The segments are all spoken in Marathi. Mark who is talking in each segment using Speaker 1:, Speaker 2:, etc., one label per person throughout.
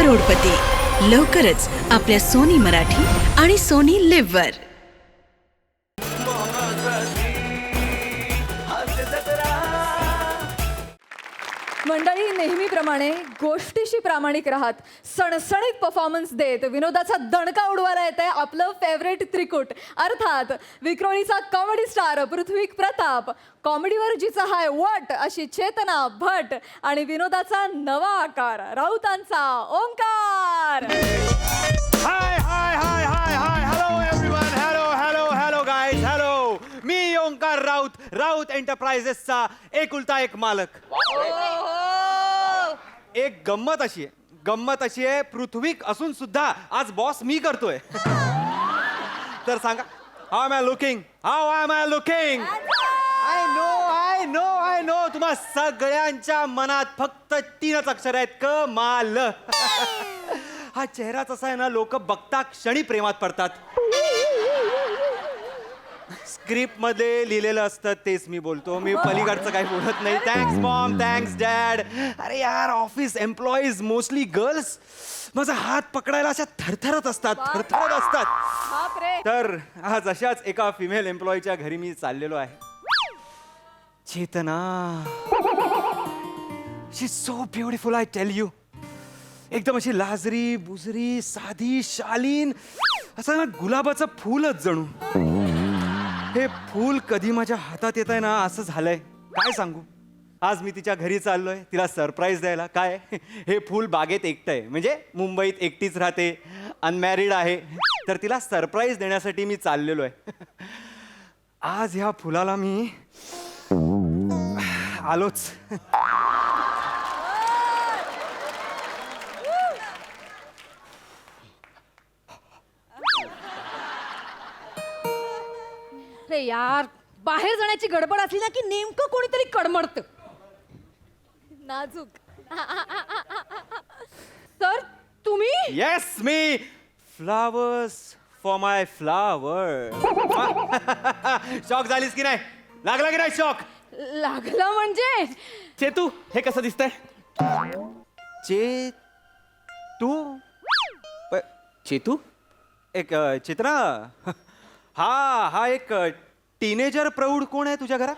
Speaker 1: करोडपती लवकरच आपल्या सोनी मराठी आणि सोनी लिव्ह वर.
Speaker 2: मंडळी, नेहमीप्रमाणे गोष्टीशी प्रामाणिक राहत सणसणीत परफॉर्मन्स देत विनोदाचा दणका उडवायला येत आहे आपलं फेवरेट त्रिकूट, अर्थात विक्रोळीचा कॉमेडी स्टार पृथ्वी प्रताप, कॉमेडीवर जिचा हाय वट अशी चेतना भट आणि विनोदाचा नवा आकार राऊतांचा Omkar.
Speaker 3: Hi hi hi hi hi hello everyone, hello guys, hello. मी ओंकार राऊत, राऊत एंटरप्राइजेसचा एकुलता एक मालक. एक गंमत अशी आहे पृथ्वीक असून सुद्धा आज बॉस मी करतोय. तर सांगा, how am I looking? I know तुम्हा सगळ्यांच्या मनात फक्त 3च अक्षर आहेत, कमाल. हा चेहराच असा आहे ना, लोक बघता क्षणी प्रेमात पडतात. स्क्रिप्ट मध्ये लिहिलेलं असतं तेच मी बोलतो, मी पलीकडचं काही बोलत नाही. Thanks Maugham, thanks dad. अरे यार, ऑफिस एम्प्लॉईज मोस्टली गर्ल्स माझा हात पकडायला अशा थरथरत असतात.
Speaker 2: बापरे.
Speaker 3: तर आज अशाच एका फिमेल एम्प्लॉईच्या घरी मी चाललेलो आहे. Chetna, she so beautiful, I tell you. एकदम अशी लाजरी बुजरी साधी शालीन, असं ना गुलाबाचं फूलच जणू. हे फूल कधी माझ्या हातात येत आहे ना असं झालंय, काय सांगू. आज मी तिच्या घरी चाललोय तिला सरप्राईज द्यायला. काय, हे फूल बागेत एकटं आहे, म्हणजे मुंबईत एकटीच राहते, अनमॅरिड आहे, तर तिला सरप्राईज देण्यासाठी मी चाललेलो आहे. आज ह्या फुलाला मी आलोच.
Speaker 2: अरे यार, बाहेर जाण्याची गडबड असली ना की नेमकं कोणीतरी कडमडतं. नाजूक. सर तुम्ही?
Speaker 3: येस, मी. Flowers for my flower. Shock झालीस की नाही? लागला की नाही शॉक?
Speaker 2: लागला म्हणजे?
Speaker 4: चेतू, हे कसं दिसतंय? चेतू
Speaker 3: एक चित्रा. हा एक टीनेजर प्रौढ कोण आहे तुझ्या घरात?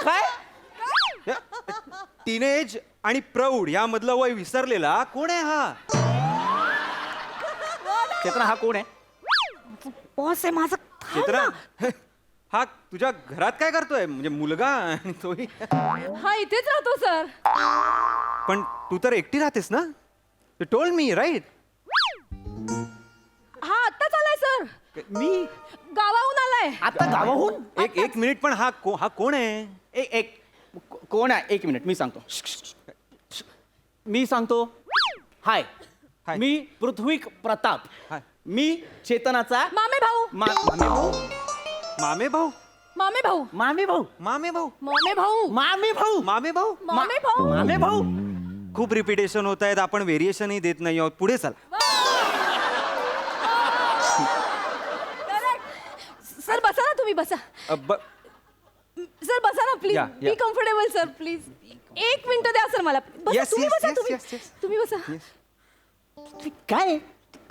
Speaker 4: काय?
Speaker 3: टीनेज आणि प्रौढ यामधलं वय विसरलेला कोण आहे हा?
Speaker 4: चेतना, हा कोण आहे?
Speaker 2: बॉस आहे माझा.
Speaker 3: चित्रा, हा तुझ्या घरात काय करतोय? म्हणजे मुलगा आणि तोही.
Speaker 2: हा इथेच राहतो सर.
Speaker 3: पण तू तर एकटी राहतेस ना? You told me, right?
Speaker 2: हा आत्ताच आलाय सर.
Speaker 4: मी
Speaker 2: गावाहून आलाय.
Speaker 4: आता गावाहून?
Speaker 3: एक मिनिट, पण हा कोण आहे?
Speaker 4: कोण आहे? एक मिनिट, मी सांगतो. हाय,
Speaker 3: हाय.
Speaker 4: मी पृथ्वी प्रताप.
Speaker 3: हाय.
Speaker 4: मी चेतनाचा
Speaker 2: मामे भाऊ.
Speaker 3: मामे भाऊ.
Speaker 4: मामे भाऊ.
Speaker 2: मामे भाऊ.
Speaker 3: मामे भाऊ.
Speaker 2: मामे भाऊ.
Speaker 4: मामे भाऊ.
Speaker 3: मामे भाऊ.
Speaker 2: मामे भाऊ.
Speaker 4: मामे भाऊ.
Speaker 3: खूप रिपिटेशन होत आहेत, आपण व्हेरिएशनही देत नाही आहोत. पुढे चला.
Speaker 2: सर बसा ना, तुम्ही बसा. सर बसा ना प्लीज.
Speaker 3: या.
Speaker 2: Be comfortable sir, please. 1 minute द्या सर मला. बसा.
Speaker 3: Yes,
Speaker 2: तुम्ही
Speaker 3: yes,
Speaker 2: बसा.
Speaker 3: yes, yes.
Speaker 2: तुम्ही बसा.
Speaker 4: काय?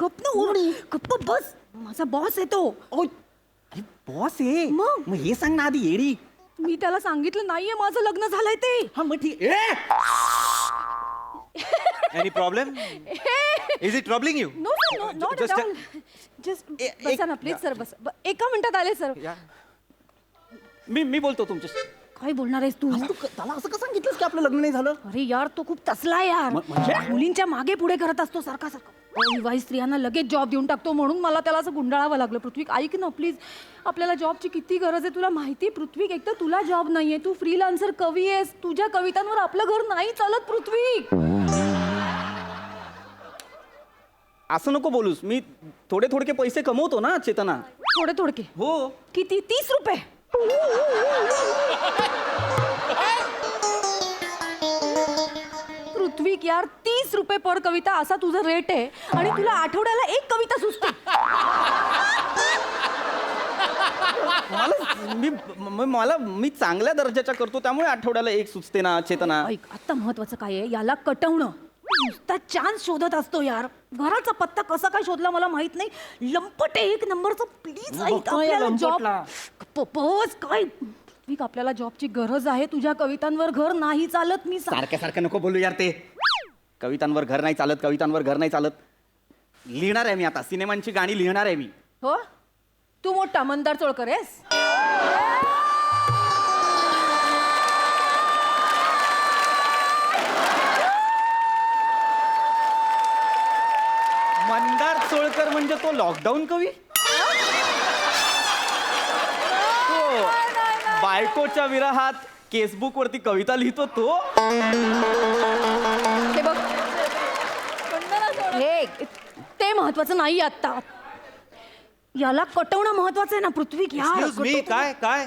Speaker 2: गप ना ओरडी. गप्प बस. माझा बॉस येतो.
Speaker 4: अरे बॉस आहे.
Speaker 2: मग?
Speaker 4: हे सांग ना आधी, येडी.
Speaker 2: मी त्याला सांगितलं नाहीये माझं लग्न झालंय ते.
Speaker 4: हा मग ठीक.
Speaker 3: Any problem? Is it troubling you?
Speaker 2: No no not at all. Just बसा ना प्लीज सर. बसा. 1 मिनिटात आले सर.
Speaker 4: मी बोलतो तुमच्याशी.
Speaker 2: काय बोलणार आहेस तू?
Speaker 4: तू त्याला असं का सांगितलंस की आपलं लग्न नाही झालं?
Speaker 2: अरे यार, तो खूप तसला आहे यार.
Speaker 4: म्हणजे?
Speaker 2: मुलींच्या मागे पुढे करत असतो सारखा. विवाहित स्त्रियांना लगेच जॉब देऊन टाकतो, म्हणून मला त्याला असं गुंडाळावं लागलं. पृथ्वी ऐक ना प्लीज, आपल्याला जॉबची किती गरज आहे तुला माहिती? पृथ्वी, एक तर तुला जॉब नाहीये, तू फ्रीलान्सर कवी आहेस, तुझ्या कवितांवर आपलं घर नाही चालत. पृथ्वी
Speaker 4: असं नको बोलूस. मी थोडे पैसे कमवतो ना चेतना.
Speaker 2: थोडके?
Speaker 4: हो.
Speaker 2: किती? 30 रुपये? पृथ्वी यार, 30 रुपये पर कविता असा तुझा रेट आहे आणि तुला आठवड्याला एक कविता सुचते.
Speaker 4: मी चांगल्या दर्जाच्या करतो त्यामुळे आठवड्याला एक सुचते ना चेतना.
Speaker 5: ऐक आता महत्वाचं काय आहे याला कटवणं नुसता चान्स शोधत असतो यार. घराचा पत्ता कसा काय शोधला मला माहित नाही. लंपट आहे एक नंबरचं. प्लीज ऐक
Speaker 4: बघतोय
Speaker 5: आपल्याला जॉब
Speaker 4: लंपटला.
Speaker 5: काय ऐक आपल्याला जॉबची गरज आहे. तुझ्या कवितांवर घर नाही चालत. मी
Speaker 4: सारखं नको बोलू यार. ते कवितांवर घर नाही चालत, कवितांवर घर नाही चालत. लिहिणार आहे मी आता, सिनेमांची गाणी लिहिणार आहे मी.
Speaker 5: हो तू मोठा मंदार चोळकर आहेस.
Speaker 4: मंदार चोळकर म्हणजे तो लॉकडाऊन कवी. तो बायकोच्या विरहात केसबुक वरती कविता लिहितो तो.
Speaker 2: हे बघ वंदना सोड.
Speaker 5: हे ते महत्वाचं नाही आता. याला कटवणं महत्वाचं आहे ना पृथ्वी. घ्या
Speaker 3: Excuse me, काय काय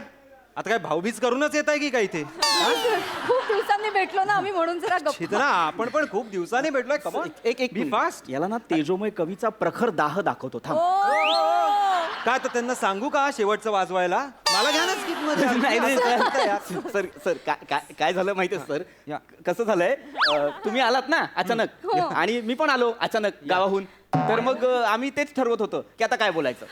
Speaker 3: आता काय भाऊबीज करूनच येत आहे की काय इथे?
Speaker 2: खूप दिवसांनी भेटलो ना आम्ही म्हणून जरा गप्पा.
Speaker 3: चेतना आपण पण खूप दिवसांनी भेटलोय. कमॉन
Speaker 4: एक
Speaker 3: बी फास्ट.
Speaker 4: याला ना तेजोमय कवीचा प्रखर दाह दाखवतो. थांब.
Speaker 3: काय तर त्यांना सांगू का शेवटचं वाजवायला? मला घ्या ना स्किप मध्ये.
Speaker 4: नाही सर सर काय झालं माहितीये सर.
Speaker 3: या.
Speaker 4: कसं झालंय तुम्ही आलात ना अचानक आणि मी पण आलो अचानक गावाहून. तर मग आम्ही तेच ठरवत होतो की आता काय बोलायचं.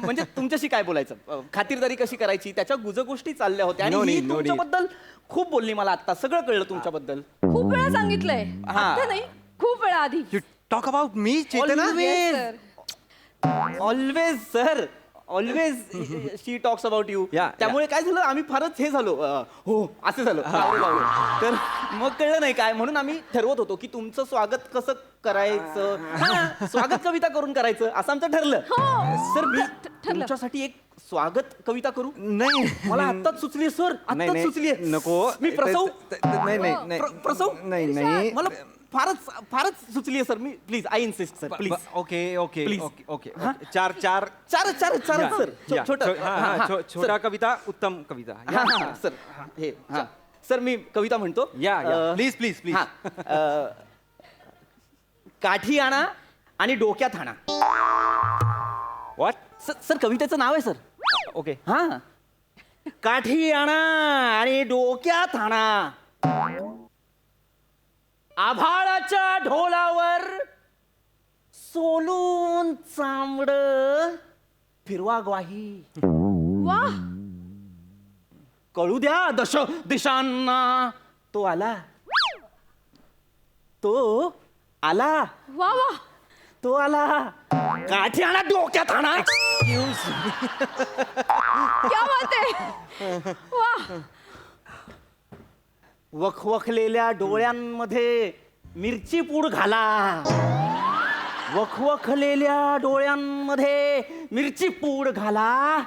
Speaker 4: म्हणजे तुमच्याशी काय बोलायचं, खातिरदारी कशी करायची, त्याच्या गुजगोष्टी चालल्या होत्या. आणि
Speaker 3: No
Speaker 4: ही
Speaker 3: need, no need.
Speaker 4: तुमच्याबद्दल खूप बोलली. मला आता सगळं कळलं तुमच्याबद्दल.
Speaker 2: खूप वेळा सांगितलंय.
Speaker 4: हा.
Speaker 2: आता नाही खूप वेळा आधी.
Speaker 3: You talk about me Chetna.
Speaker 2: Yes, sir.
Speaker 4: Always sir always she talks about you.
Speaker 3: Yeah,
Speaker 4: त्यामुळे काय झालं आम्ही फारच हे झालो. हो असं झालं. तर मग कळलं नाही काय म्हणून आम्ही ठरवत होतो की तुमचं स्वागत कसं करायचं. हा, स्वागत कविता करून करायचं असं आमचं ठरलं. सर मी तुमच्यासाठी एक स्वागत कविता करू.
Speaker 3: नाही
Speaker 4: मला आत्ताच सुचली सर.
Speaker 3: नाही,
Speaker 4: आत्ताच
Speaker 3: नाही,
Speaker 4: सुचली.
Speaker 3: नको.
Speaker 4: मी प्रसव.
Speaker 3: नाही नाही नाही
Speaker 4: प्रसव.
Speaker 3: नाही नाही
Speaker 4: मला फारच सुचली आहे sir. Me please I insist sir please.
Speaker 3: Okay okay
Speaker 4: Please.
Speaker 3: Okay okay चार चार
Speaker 4: चार सर.
Speaker 3: छोटा कविता उत्तम कविता.
Speaker 4: सर हे सर मी कविता म्हणतो.
Speaker 3: या प्लीज प्लीज प्लीज.
Speaker 4: काठी आणा आणि डोक्यात आणा.
Speaker 3: व्हॉट?
Speaker 4: सर कवितेचं नाव आहे सर.
Speaker 3: ओके
Speaker 4: हा काठी आणा आणि डोक्यात आणा. आभाळाच्या ढोलावर सोलून चांबड फिरवा ग्वाही.
Speaker 5: वा
Speaker 4: कळू द्या दश दिशांना तो आला. तो आला.
Speaker 5: वा वा
Speaker 4: तो आला. काठी आणा डोक्यात आणा.
Speaker 2: क्या बात आहे. वा
Speaker 4: वखवखलेल्या डोळ्यांमध्ये मिरची पूड घाला. वखवखलेल्या डोळ्यांमध्ये मिरची पूड घाला.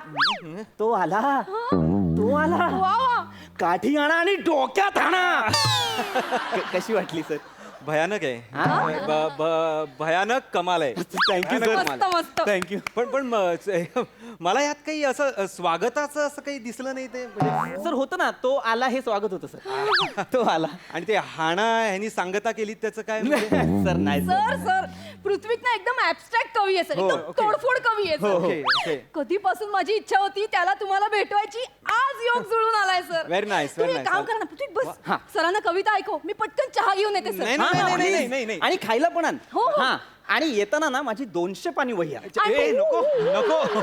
Speaker 4: तो आला. तो आला.
Speaker 2: वा वा.
Speaker 4: काठी आणा आणि डोक्यात आणा. कशी वाटली सर.
Speaker 3: भयानक आहे. भयानक कमाल आहे.
Speaker 4: थँक्यू
Speaker 3: भयानक
Speaker 4: सर.
Speaker 3: कमाल.
Speaker 2: मस्त.
Speaker 4: थँक्यू.
Speaker 3: पण मला यात काही असं स्वागताचं असं काही दिसलं नाही. ते म्हणजे
Speaker 4: सर होतं ना तो आला हे स्वागत होतं सर. तो आला.
Speaker 3: आणि ते हाणा ह्यांनी सांगता केली त्याचं काय म्हणजे?
Speaker 4: सर नाही
Speaker 2: सर सर पृथ्वीक ना एकदम ऍबस्ट्रॅक्ट कवी आहे सर.
Speaker 3: हो,
Speaker 2: एकदम
Speaker 3: okay.
Speaker 2: तोडफोड कवी आहे सर.
Speaker 3: ओके ओके
Speaker 2: कधीपासून माझी इच्छा होती त्याला तुम्हाला भेटवायची. आज योग जुळून आलाय सर.
Speaker 3: Very nice, very
Speaker 2: तुम्ही एक
Speaker 3: nice.
Speaker 2: काम करा ना पृथ्वी बस.
Speaker 4: हा.
Speaker 2: सरांना कविता ऐकव. मी पटकन चहा घेऊन येते सर.
Speaker 3: नाही,
Speaker 4: हा,
Speaker 3: नाही,
Speaker 4: हा,
Speaker 3: नाही,
Speaker 4: please.
Speaker 3: नाही, नाही.
Speaker 4: आणि खायला पण आण.
Speaker 2: हो, हो.
Speaker 4: हा आणि येताना ना माझी 200 पाणी वही आण.
Speaker 3: ए नको नको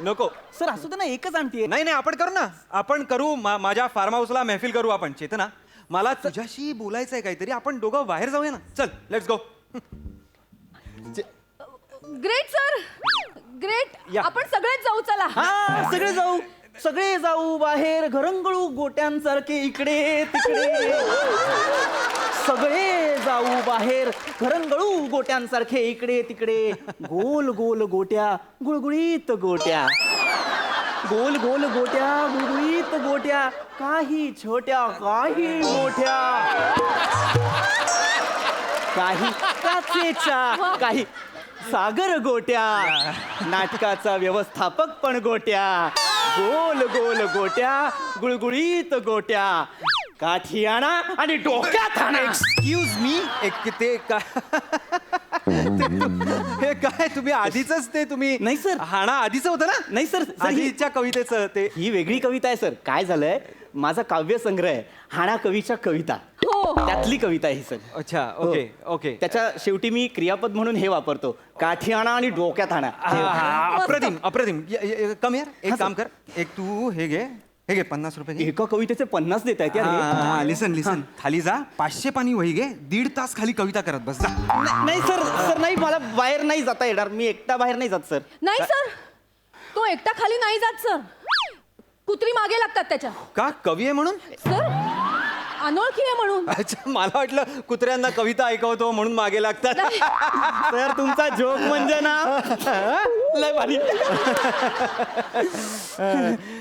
Speaker 3: नको.
Speaker 4: सर असू दे ना एकच आणतीये.
Speaker 3: नाही नाही आपण करू ना. आपण करू. माझ्या फार्म हाऊसला महफिल करू आपण. चेतना मला तुझ्याशी बोलायचं आहे काहीतरी. आपण दोघं बाहेर जाऊया ना. चल let's go.
Speaker 2: Great sir great.
Speaker 3: या.
Speaker 2: आपण सगळेच जाऊ चला.
Speaker 4: हा सगळे जाऊ बाहेर घरंगळू गोट्यांसारखे इकडे तिकडे. सगळे जाऊ बाहेर घरंगळू गोट्यांसारखे इकडे तिकडे. गोल गोल गोट्या गुळगुळीत गोट्या. गोल गोल गोट्या गुळगुळीत गोट्या. काही छोट्या काही मोठ्या. काही काचेच्या काही सागर गोट्या. नाटकाचा व्यवस्थापक पण गोट्या. गोल गोल गोट्या गुळगुळीत गोट्या. काठी आणा आणि डोक्यात आणा.
Speaker 3: Excuse me. एक ते का हे काय तुम्ही आधीच ते तुम्ही
Speaker 4: नाही, sir.
Speaker 3: हाणा आधीच होतं ना
Speaker 4: नाही सर
Speaker 3: आधीच्या कवितेचं ते
Speaker 4: ही वेगळी कविता आहे सर. काय झालंय, माझा काव्य संग्रह आहे हाणा कवीच्या कविता,
Speaker 2: हो.
Speaker 4: त्यातली कविता आहे ही सर.
Speaker 3: अच्छा
Speaker 4: हो.
Speaker 3: ओके ओके
Speaker 4: त्याच्या शेवटी मी क्रियापद म्हणून हे वापरतो, काठी आणा आणि डोक्यात आणा.
Speaker 3: अप्रतिम अप्रतिम कम यार एक काम कर, एक तू हे घे 50 रुपये घे.
Speaker 4: एका कवितेचे 50 देत आहेत यार.
Speaker 3: लिसन लिसन खाली जा 500 पानी वही घे 1.5 तास खाली कविता करत बस जा.
Speaker 4: नाही सर सर नाही, मला बाहेर नाही जाता येणार, मी एकटा बाहेर नाही जात सर.
Speaker 2: नाही सर, तो एकटा खाली नाही जात सर. कुत्री मागे लागतात त्याच्या.
Speaker 3: का कवी आहे म्हणून?
Speaker 2: सर अनोळखी आहे म्हणून.
Speaker 3: अच्छा मला वाटलं कुत्र्यांना कविता ऐकवतो म्हणून मागे लागतात.
Speaker 4: सर तुमचा जोक म्हणजे ना लय भारी.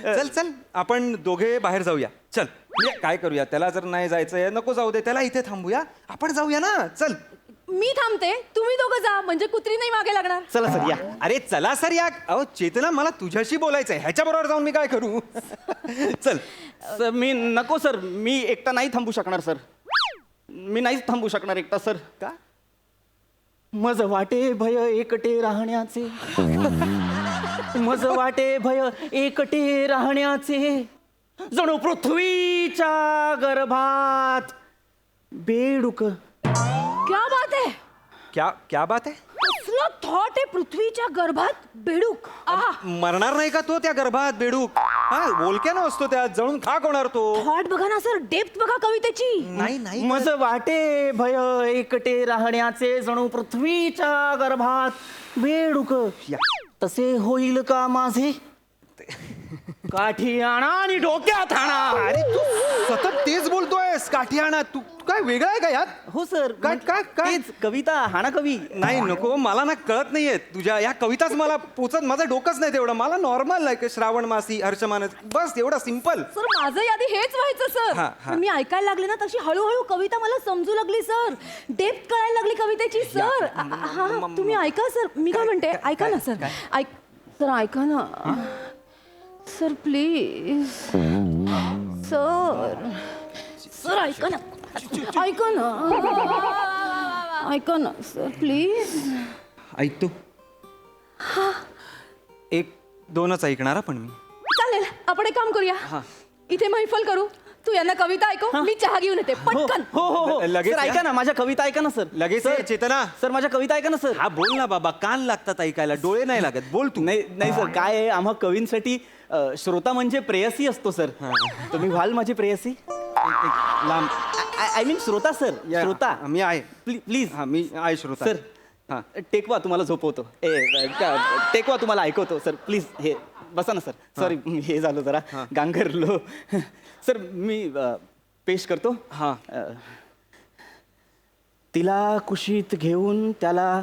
Speaker 3: चल चल आपण दोघे बाहेर जाऊया. चल म्हणजे काय करूया, त्याला जर नाही जायचंय नको जाऊ दे, त्याला इथे थांबूया, आपण जाऊया ना. चल
Speaker 2: मी थांबते, तुम्ही दोघं जा, म्हणजे कुत्री नाही मागे लागणार.
Speaker 4: चला सर या.
Speaker 3: अरे चला सर या. अहो चेतना मला तुझ्याशी बोलायचंय, ह्याच्या बरोबर जाऊन मी काय करू. चल
Speaker 4: सर मी नको सर, मी एकटा नाही थांबू शकणार सर, मी नाहीच थांबू शकणार एकटा सर.
Speaker 3: का?
Speaker 4: मज वाटे भय एकटे राहण्याचे, मज वाटे भय एकटे राहण्याचे, जणू पृथ्वीच्या गर्भात बेडूक.
Speaker 5: क्या बात आहे,
Speaker 3: क्या क्या बात आहे.
Speaker 5: कसलं थॉट आहे पृथ्वीच्या गर्भात बेडूक. आहा,
Speaker 3: मरणार नाही का तो त्या गर्भात बेडूक? हा बोलक्यानं असतो त्यात, जळून खाक होणार तो.
Speaker 5: थॉट बघा ना सर, डेप्थ बघा कवितेची.
Speaker 3: नाही नाही
Speaker 4: मज वाटे भय एकटे राहण्याचे, जणू पृथ्वीच्या गर्भात बेडूक. तसे होईल का माझे, काठी आणा आणि डोक्यात आणा.
Speaker 3: अरे तू सतत तेच बोलतोयस, काठी आणा. तू काय वेगळं आहे का यात?
Speaker 4: हो सर,
Speaker 3: काय?
Speaker 4: तेच कविता हाणा कवी.
Speaker 3: नाही नको, मला ना कळत नाहीये तुझ्या या कविताच मला पोचत, माझं डोकंच नाही तेवढं. मला नॉर्मल आहे श्रावण मासी हर्षमानस बस एवढं सिम्पल.
Speaker 2: सर माझं यादी हेच व्हायचं सर.
Speaker 3: हा हा
Speaker 5: मी ऐकायला लागले ना तशी हळूहळू कविता मला समजू लागली सर. डेप्थ कळायला लागली कवितेची सर. हा तुम्ही ऐका सर, मी काय म्हणते ऐका ना सर. ऐक सर, ऐका ना सर प्लीज. सर सर ऐका ना, ऐका ना, ऐका ना सर प्लीज.
Speaker 3: ऐकतो. एक दोनच ऐकणार हा पण मी.
Speaker 2: चालेल, आपण एक काम करूया, इथे मैफल करू. तू यांना कविता ऐकव, मी चहा घेऊन येते
Speaker 4: हो
Speaker 2: पटकन.
Speaker 4: हो हो हो.
Speaker 3: लगेच
Speaker 4: सर
Speaker 3: या.
Speaker 4: ऐका ना, माझ्या कविता ऐका ना सर.
Speaker 3: लगेच
Speaker 4: सर,
Speaker 3: ये, चेतना.
Speaker 4: सर माझ्या कविता ऐका ना सर.
Speaker 3: हा बोल ना बाबा, कान लागतात ऐकायला, डोळे नाही लागत. बोल तू.
Speaker 4: नाही नाही सर, काय आहे, आम्हा कवींसाठी श्रोता म्हणजे प्रेयसी असतो सर. तुम्ही व्हाल माझी प्रेयसी.
Speaker 3: लांब
Speaker 4: आय मीन श्रोता सर,
Speaker 3: या.
Speaker 4: श्रोता.
Speaker 3: मी आहे.
Speaker 4: प्लीज
Speaker 3: हा मी आहे श्रोता.
Speaker 4: सर.
Speaker 3: हा
Speaker 4: टेकवा तुम्हाला झोपवतो. टेकवा तुम्हाला ऐकवतो सर. प्लीज हे बसा ना सर. सॉरी हे झालं जरा गांगरलो. सर मी पेश करतो.
Speaker 3: हा.
Speaker 4: तिला कुशीत घेऊन त्याला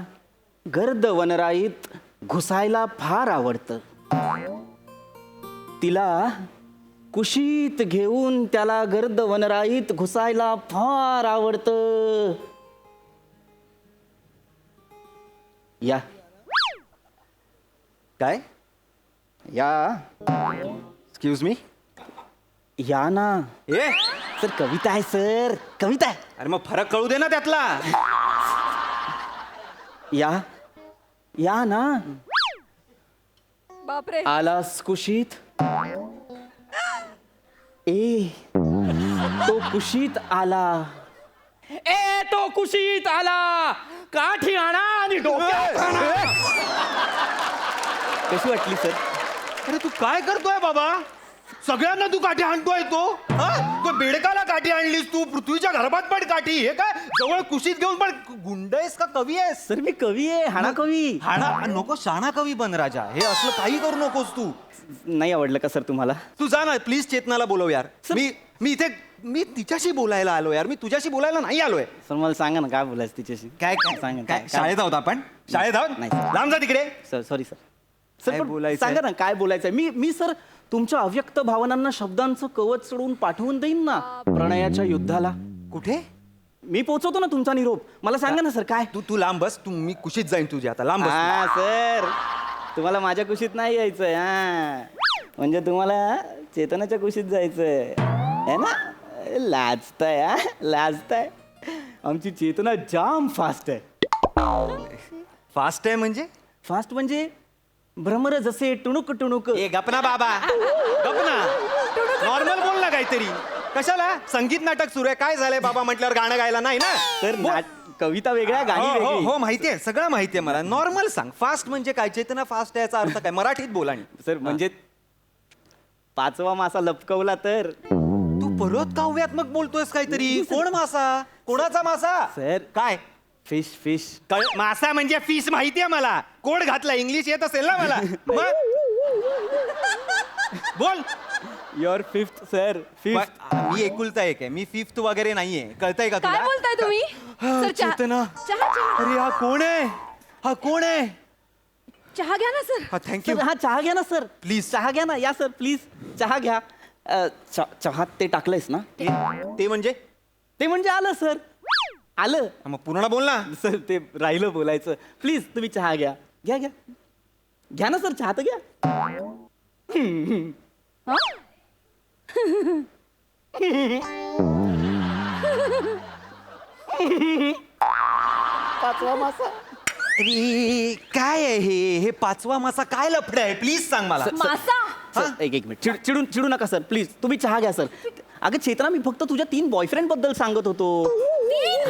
Speaker 4: गर्द वनराईत घुसायला फार आवडतं. तिला कुशीत घेऊन त्याला गर्द वनराईत घुसायला फार आवडतं. या
Speaker 3: काय?
Speaker 4: या
Speaker 3: एक्सक्यूज मी.
Speaker 4: या ना.
Speaker 3: ए
Speaker 4: सर कविता आहे सर, कविता आहे.
Speaker 3: अरे मग फरक कळू दे ना त्यातला.
Speaker 4: या या ना.
Speaker 2: बापरे.
Speaker 4: आलास कुशीत. ए तो कुशीत आला. ए तो कुशीत आला. काठी आणा आणि डोक्यात आणा. कशी वाटली सर?
Speaker 3: अरे तू काय करतोय बाबा? सगळ्यांना तू काठी आणतोय तो. हा? तो बेडकाला काठी आणलीस तू, पृथ्वीच्या गर्भात पण काठी. हे काय जवळ कुशीत घेऊन पण गुंड आहेस का कवी आहेस?
Speaker 4: सर मी कवी आहे, हाणा कवी.
Speaker 3: हाणा नको, शाणा कवी बन राजा. हे असलं काही करू नकोस तू.
Speaker 4: नाही आवडलं का सर तुम्हाला?
Speaker 3: तू जा ना प्लीज, चेतनाला बोलव यार. मी इथे मी तिच्याशी बोलायला आलो यार, मी तुझ्याशी बोलायला नाही आलोय.
Speaker 4: सर मला सांगा ना काय बोलायचं तिच्याशी.
Speaker 3: काय काय
Speaker 4: सांगा ना,
Speaker 3: काय
Speaker 4: काय-
Speaker 3: शाळेत आहोत आपण? शाळेत आहोत?
Speaker 4: नाही.
Speaker 3: लांब जा तिकडे.
Speaker 4: Sir sorry sir. सर
Speaker 3: काय
Speaker 4: पण
Speaker 3: बोलायचंय?
Speaker 4: सांगा ना काय बोलायचंय. मी सर तुमच्या अव्यक्त भावनांना शब्दांचं कवच चढवून पाठवून देईन ना प्रणयाच्या युद्धाला.
Speaker 3: कुठे?
Speaker 4: मी पोहोचवतो ना तुमचा निरोप. मला सांगा ना सर काय.
Speaker 3: तू लांब बस. तू मी कुशीत जाईन तुझ्या आता. लांब बस.
Speaker 4: हा सर, तुम्हाला माझ्या कुशीत नाही यायचंय. हा म्हणजे तुम्हाला चेतनाच्या कुशीत जायचंय है ना. लाजताय, हा लाजताय. आमची चेतना जाम फास्ट आहे.
Speaker 3: फास्ट आहे म्हणजे
Speaker 4: फास्ट म्हणजे भ्रमर जसे टुणुक टुणुक.
Speaker 3: ए गपना बाबा गपना नॉर्मल बोल ना काहीतरी. कशाला संगीत नाटक सुरू आहे, काय झालंय बाबा म्हटल्यावर गाणं गायला नाही ना.
Speaker 4: तर कविता वेगळ्या गाणी
Speaker 3: हो
Speaker 4: वेगळी.
Speaker 3: हो माहिती आहे, सगळं माहिती आहे मला. नॉर्मल सांग. फास्ट म्हणजे काय? चेतना फास्ट याचा अर्थ काय? मराठीत बोल. आणि
Speaker 4: सर म्हणजे 5वा मासा लपकवला तर.
Speaker 3: तू परत काव्यात्मक बोलतोयस काहीतरी. कोण मासा? कोणाचा मासा?
Speaker 4: सर
Speaker 3: काय
Speaker 4: फिश फिश.
Speaker 3: मासा म्हणजे फिश माहिती आहे मला. कोड घातला, इंग्लिश येत असेल ना मला. मग बोल.
Speaker 4: Your fifth sir fifth.
Speaker 3: मी एकुलता एक आहे, मी फिफ्थ वगैरे नाहीये. कळतंय का
Speaker 5: काय
Speaker 3: तुला?
Speaker 5: बोलताय तुम्ही सर
Speaker 3: चेतना.
Speaker 5: चहा
Speaker 3: अरे हा कोण आहे? हा कोण आहे?
Speaker 5: चहा घ्या ना सर.
Speaker 3: हा थँक्यू.
Speaker 4: हा चहा घ्या ना सर प्लीज. चहा घ्या ना. या सर प्लीज चहा घ्या. चहात ते टाकलंयस ना?
Speaker 3: ते म्हणजे
Speaker 4: ते म्हणजे आलं सर. आलं.
Speaker 3: मग पूर्ण बोल ना.
Speaker 4: सर ते राहिलं बोलायचं. प्लीज तुम्ही चहा घ्या. घ्या घ्या घ्या ना सर. चहा तर घ्या. पाचवा मासा.
Speaker 3: अरे काय आहे हे 5वा मासा? काय लफडं आहे? प्लीज सांग मला.
Speaker 5: मासा
Speaker 4: सर, एक मिनिट चिडू नका सर प्लीज. तुम्ही चहा घ्या सर. अगं चेतना मी फक्त तुझ्या 3 बॉयफ्रेंड बद्दल सांगत होतो.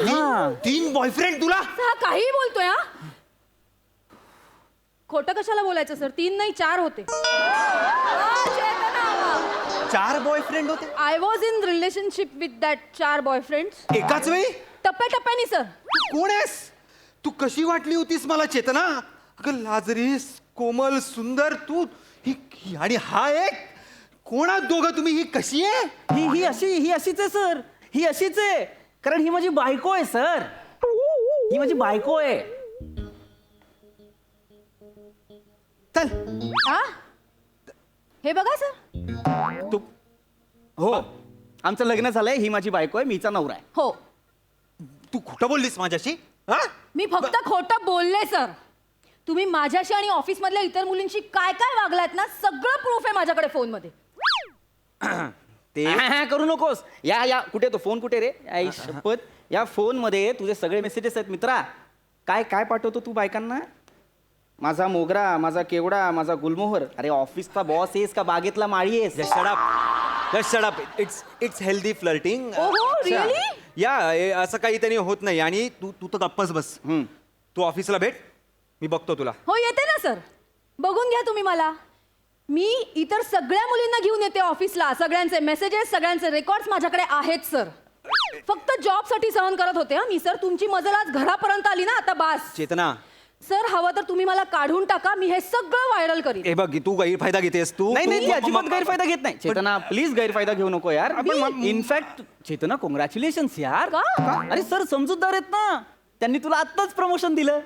Speaker 4: हा
Speaker 3: 3 बॉयफ्रेंड तुला?
Speaker 5: हा काही बोलतोय हा. खोटं कशाला बोलायचं सर? 3 नाही 4 होते.
Speaker 3: 4 बॉयफ्रेंड होते
Speaker 5: I was in relationship with that 4 boyfriends.
Speaker 3: एकाच वेळी?
Speaker 5: टप्प्याटप्प्याने सर.
Speaker 3: तू कोण आहेस? तू कशी वाटली होतीस मला चेतना? अगं लाजरीस, कोमल, सुंदर तू आणि हा एक. कोण आहात दोघं तुम्ही? ही कशी आहे?
Speaker 4: ही अशीच आहे सर. ही अशीच आहे कारण ही माझी बायको आहे सर. ही माझी बायको आहे.
Speaker 3: चल
Speaker 5: हा हे बघा सर.
Speaker 4: तू हो आमचं लग्न झालंय. ही माझी बायको आहे. मीचा नवरा आहे.
Speaker 5: हो
Speaker 3: तू खोटं बोललीस माझ्याशी? हा?
Speaker 5: मी फक्त खोटं बोलले सर. तुम्ही माझ्याशी आणि ऑफिस मधल्या इतर मुलींशी काय काय वागलात ना सगळं प्रूफ आहे माझ्याकडे फोन मध्ये.
Speaker 3: ते
Speaker 4: करू नकोस. या कुठे तो फोन कुठे रे? आई शपथ. या फोन मध्ये तुझे सगळे मेसेजेस आहेत मित्रा. काय काय पाठवतो तू बायकांना? माझा मोगरा, माझा केवडा, माझा गुलमोहर. अरे ऑफिसचा बॉस आहेस का बागेतला माळी आहेस?
Speaker 3: Shut up. It's healthy flirting.
Speaker 5: ओहो, really?
Speaker 3: या असं काही त्यांनी होत नाही. आणि तू तर गप्पच बस. तू ऑफिसला भेट, मी बघतो तुला.
Speaker 5: हो येते ना सर. बघून घ्या तुम्ही मला. मी इतर सगळ्या मुलींना घेऊन येते ऑफिसला. सगळ्यांचे मेसेजेस, सगळ्यांचे रेकॉर्ड्स माझ्याकडे आहेत सर. फक्त जॉब साठी सहन करत होते मी सर. तुमची मजल आज घरापर्यंत आली ना, आता बास.
Speaker 3: चेतना
Speaker 5: सर हवं तर तुम्ही मला काढून टाका. मी हे सगळं व्हायरल करीन.
Speaker 3: हे बघ, तू गैरफायदा घेतेस. तू
Speaker 4: नाही ती
Speaker 3: तू-
Speaker 4: अजिबात गैरफायदा घेत नाही. चेतना प्लीज गैरफायदा घेऊ नको यार.
Speaker 3: मी-
Speaker 4: इनफॅक्ट चेतना कॉंग्रॅच्युलेशन्स यार.
Speaker 5: का?
Speaker 4: अरे सर समजूतदार आहेत ना. त्यांनी तुला आत्ताच प्रमोशन दिलं.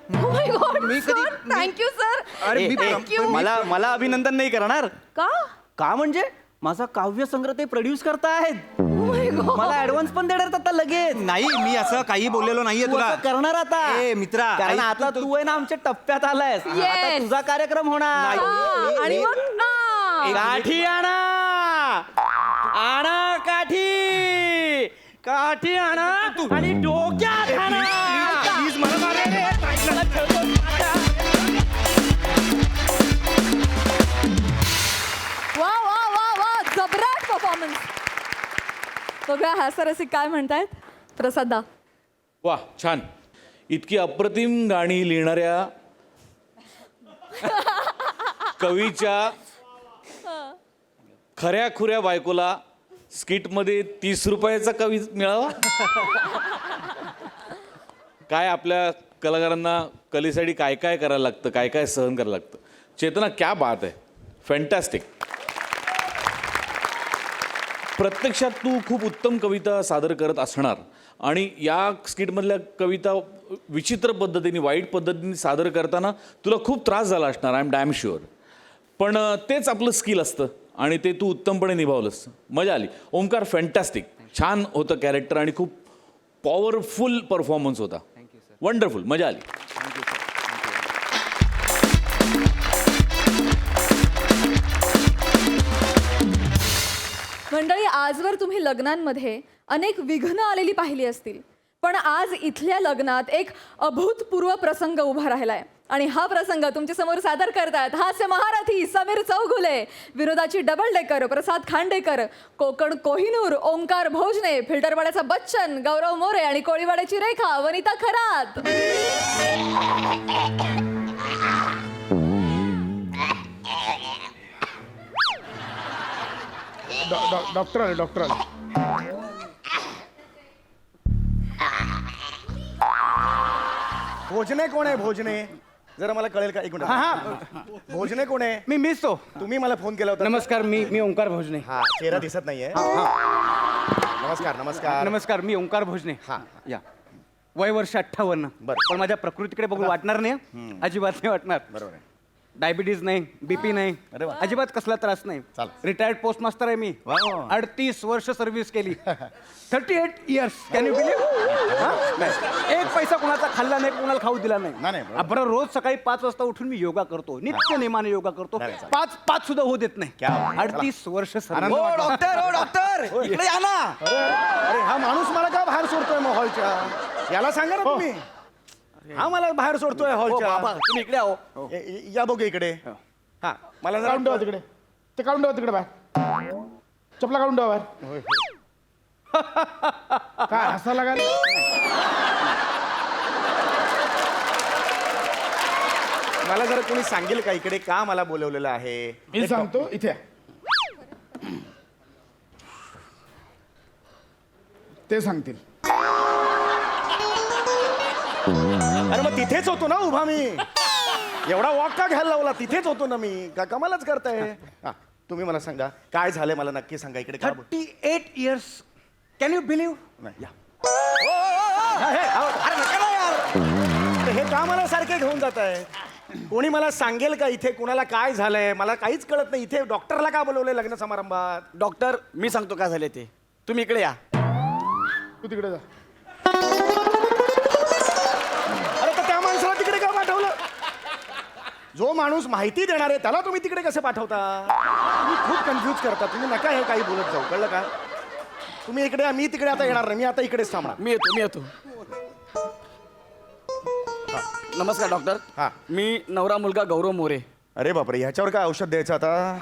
Speaker 5: Thank you sir.
Speaker 3: अरे, मी-
Speaker 5: Thank you.
Speaker 4: मला अभिनंदन नाही करणार
Speaker 5: का?
Speaker 4: का म्हणजे माझा काव्य संग्रह ते प्रोड्यूस करतायत. मला ऍडव्हान्स पण देणार आता लगेच.
Speaker 3: नाही, मी असं काही बोललेलो नाहीये
Speaker 4: तू
Speaker 3: तुला.
Speaker 4: असं करणार आता.
Speaker 3: ए, मित्रा,
Speaker 4: कारण
Speaker 3: ऐक,
Speaker 4: आता तू आहे ना आमच्या टप्प्यात आलायस.
Speaker 5: Yes.
Speaker 4: आता तुझा कार्यक्रम होणार.
Speaker 5: हा, आणि मग ना.
Speaker 4: काठी आणा. आणा काठी. काठी आणा आणि डोक्यात आणा.
Speaker 3: प्लीज मला मारा रे.
Speaker 2: वा वा वा वा जबराट परफॉर्मन्स. बघा हास्यरसिक काय म्हणतायत. प्रसादा.
Speaker 6: वा छान. इतकी अप्रतिम गाणी लिहिणाऱ्या कवीच्या खऱ्या खुऱ्या बायकोला स्किटमध्ये 30 रुपयाचा कवी मिळावा. काय आपल्या कलाकारांना कलेसाठी काय काय करायला लागतं, काय काय सहन करायला लागतं. चेतना क्या बात आहे. फॅन्टॅस्टिक. प्रत्यक्षात तू खूप उत्तम कविता सादर करत असणार आणि या स्किटमधल्या कविता विचित्र पद्धतीने, वाईट पद्धतीने सादर करताना तुला खूप त्रास झाला असणार. I am damn sure. पण तेच आपलं स्किल असतं आणि ते तू उत्तमपणे निभावलंस. मजा आली. ओंकार फॅन्टॅस्टिक. छान होतं कॅरेक्टर आणि खूप पॉवरफुल परफॉर्मन्स होता. वंडरफुल. मजा आली.
Speaker 2: मंडळी, आजवर तुम्ही लग्नांमध्ये अनेक विघ्न आलेली पाहिली असतील, पण आज इथल्या लग्नात एक अभूतपूर्व प्रसंग उभा राहिलाय. आणि हा प्रसंग तुमच्या समोर सादर करतात हास्य महारथी समीर चौगुले, विनोदाची डबल डेकर प्रसाद खांडेकर, कोकण कोहिनूर ओंकार भोजने, फिल्टरवाड्याचा बच्चन गौरव मोरे आणि कोळीवाड्याची रेखा वनिता खरात.
Speaker 7: डॉक्टर आले डॉक्टर आले.
Speaker 8: भोजने कोण आहे भोजने जरा मला कळेल का एक मिनिट भोजने कोण आहे
Speaker 4: मी मिस तो.
Speaker 8: तुम्ही मला फोन केला होता
Speaker 4: नमस्कार, मी ओंकार भोजने.
Speaker 8: हा चेहरा दिसत नाहीये नमस्कार नमस्कार
Speaker 4: नमस्कार, मी ओंकार भोजने.
Speaker 8: हा.
Speaker 4: या वय वर्ष 58.
Speaker 8: बरं.
Speaker 4: पण माझ्या प्रकृतीकडे बघून वाटणार नाही, अजिबात नाही वाटणार.
Speaker 8: बरोबर आहे
Speaker 4: डायबिटीज नाही, बीपी नाही,
Speaker 8: अरे वा.
Speaker 4: अजिबात कसला त्रास नाही.
Speaker 8: चालेल.
Speaker 4: रिटायर्ड पोस्ट मास्टर आहे मी.
Speaker 8: वा, वा.
Speaker 4: 38 वर्ष सर्व्हिस केली. 38 इयर्स. Can you believe? एक पैसा कोणाचा खाल्ला नाही, कोणाला खाऊ दिला
Speaker 8: नाही,
Speaker 4: नाही.
Speaker 8: बरोबर.
Speaker 4: बरं, रोज सकाळी 5 वाजता उठून मी योगा करतो, नित्य नेमाने योगा करतो.
Speaker 8: चालेल, चालेल.
Speaker 4: 5 सुद्धा होऊ देत नाही.
Speaker 8: क्या बात.
Speaker 4: 38 वर्ष
Speaker 8: आनंद
Speaker 4: service.
Speaker 8: वाटला.
Speaker 4: डॉक्टर इकडे या ना.
Speaker 8: अरे हा माणूस मला का बाहेर सोडतोय मग हॉलच्या याला सांगा ना तुम्ही हा मला बाहेर सोडतोय
Speaker 4: हो, बाबा,
Speaker 8: हॉलच्या
Speaker 4: तुम्ही इकडे आहो.
Speaker 8: या बघू इकडे हा मला
Speaker 7: काढून ठेवा
Speaker 8: जरा
Speaker 7: तिकडे, ते काढून ठेवा तिकडे बाहेर, चपला काढून ठेवा बाहेर. काय हसायला लागला?
Speaker 8: मला जरा कोणी सांगेल का इकडे का मला बोलवलेलं आहे
Speaker 7: मी सांगतो इथे या. ते सांगतील.
Speaker 8: अरे मग तिथेच होतो ना उभा मी एवढा वॉक का घ्यायला लावला तिथेच होतो ना मी का कमालच करताय हा, तुम्ही मला सांगा काय झालंय मला नक्की सांगा इकडे काय बोल-
Speaker 4: 38 इयर्स. Can you believe?
Speaker 8: नाही. अरे नका ना यार. हे का मला सारखे घेऊन जात आहे कोणी मला सांगेल का इथे कुणाला काय झालंय मला काहीच कळत नाही इथे डॉक्टरला का बोलवलंय लग्न समारंभात
Speaker 4: डॉक्टर, मी सांगतो काय झाले ते. तुम्ही इकडे या.
Speaker 7: तू तिकडे जा.
Speaker 8: अरे तर त्या माणसाला तिकडे का पाठवलं जो माणूस माहिती देणार आहे त्याला तुम्ही तिकडे कसे पाठवता तुम्ही खूप कन्फ्यूज करता तुम्ही नका हे काही बोलत जाऊ कळलं का तुम्ही इकडे या, मी तिकडे आता येणार नाही मी आता इकडेच थांबणार
Speaker 4: मी येतो. नमस्कार डॉक्टर.
Speaker 8: हा.
Speaker 4: मी नवरा मुलगा गौरव मोरे.
Speaker 8: अरे बापरे ह्याच्यावर काय औषध द्यायचं आता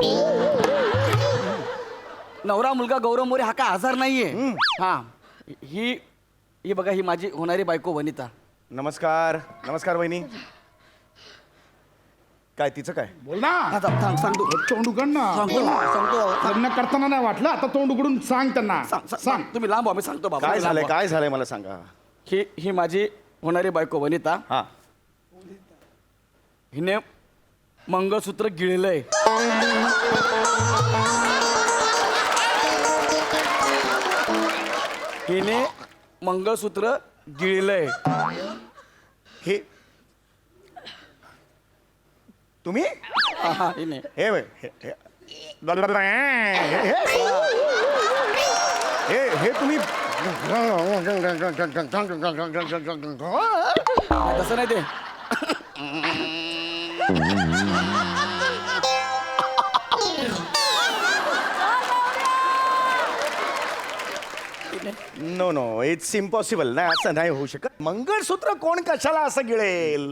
Speaker 4: नवरा मुलगा गौरव मोरे हा काय आजार नाहीये. हा, ही बघा, ही माझी होणारी बायको वनिता.
Speaker 8: नमस्कार नमस्कार वहिनी काय तिचं काय
Speaker 7: बोल ना.
Speaker 4: हा, सांगतो
Speaker 7: तोंड उघड ना.
Speaker 4: सांगतो.
Speaker 7: लग्न करताना नाही वाटलं, आता तोंड उघडून सांग त्यांना. सांग.
Speaker 4: तुम्ही लांब व्हा, मी सांगतो बाबा.
Speaker 8: काय
Speaker 4: तुम्ही लांब
Speaker 8: झालंय
Speaker 4: व्हा.
Speaker 8: काय झालंय मला सांगा
Speaker 4: ही माझी होणारी बायको वनिता.
Speaker 8: हा
Speaker 4: हिने मंगळसूत्र गिळलंय. हिने मंगळसूत्र गिळलंय.
Speaker 8: हे तुम्ही
Speaker 4: हा, हिने.
Speaker 8: हे वय, हे हे तुम्ही
Speaker 4: तसं नाही ते.
Speaker 8: नो नो इट्स इम्पॉसिबल नाही असं नाही होऊ शकत मंगळसूत्र कोण कशाला असं गिळेल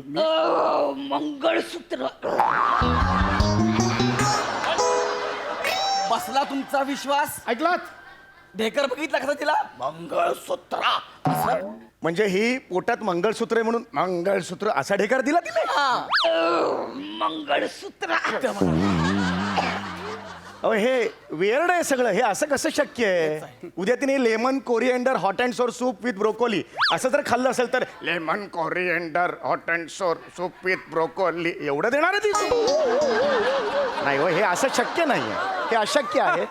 Speaker 5: मंगळसूत्र.
Speaker 4: बसला तुमचा विश्वास?
Speaker 7: ऐकलात?
Speaker 4: ढेकर बघितला कसा तिला? मंगळसूत्र असं.
Speaker 8: म्हणजे ही पोटात मंगळसूत्र आहे म्हणून मंगळसूत्र असा ढेकर दिला तिने
Speaker 5: मंगळसूत्र.
Speaker 8: अहो हे वेअर्ड आहे सगळं हे असं कसं शक्य आहे उद्या तिने लेमन कोरिएंडर हॉट अँड सोर सूप विथ ब्रोकोली असं जर खाल्लं असेल तर लेमन कोरिएंडर हॉट अँड सोर सूप विथ ब्रोकोली एवढं देणार आहे ती नाही हो हे असं शक्य नाही आहे हे अशक्य आहे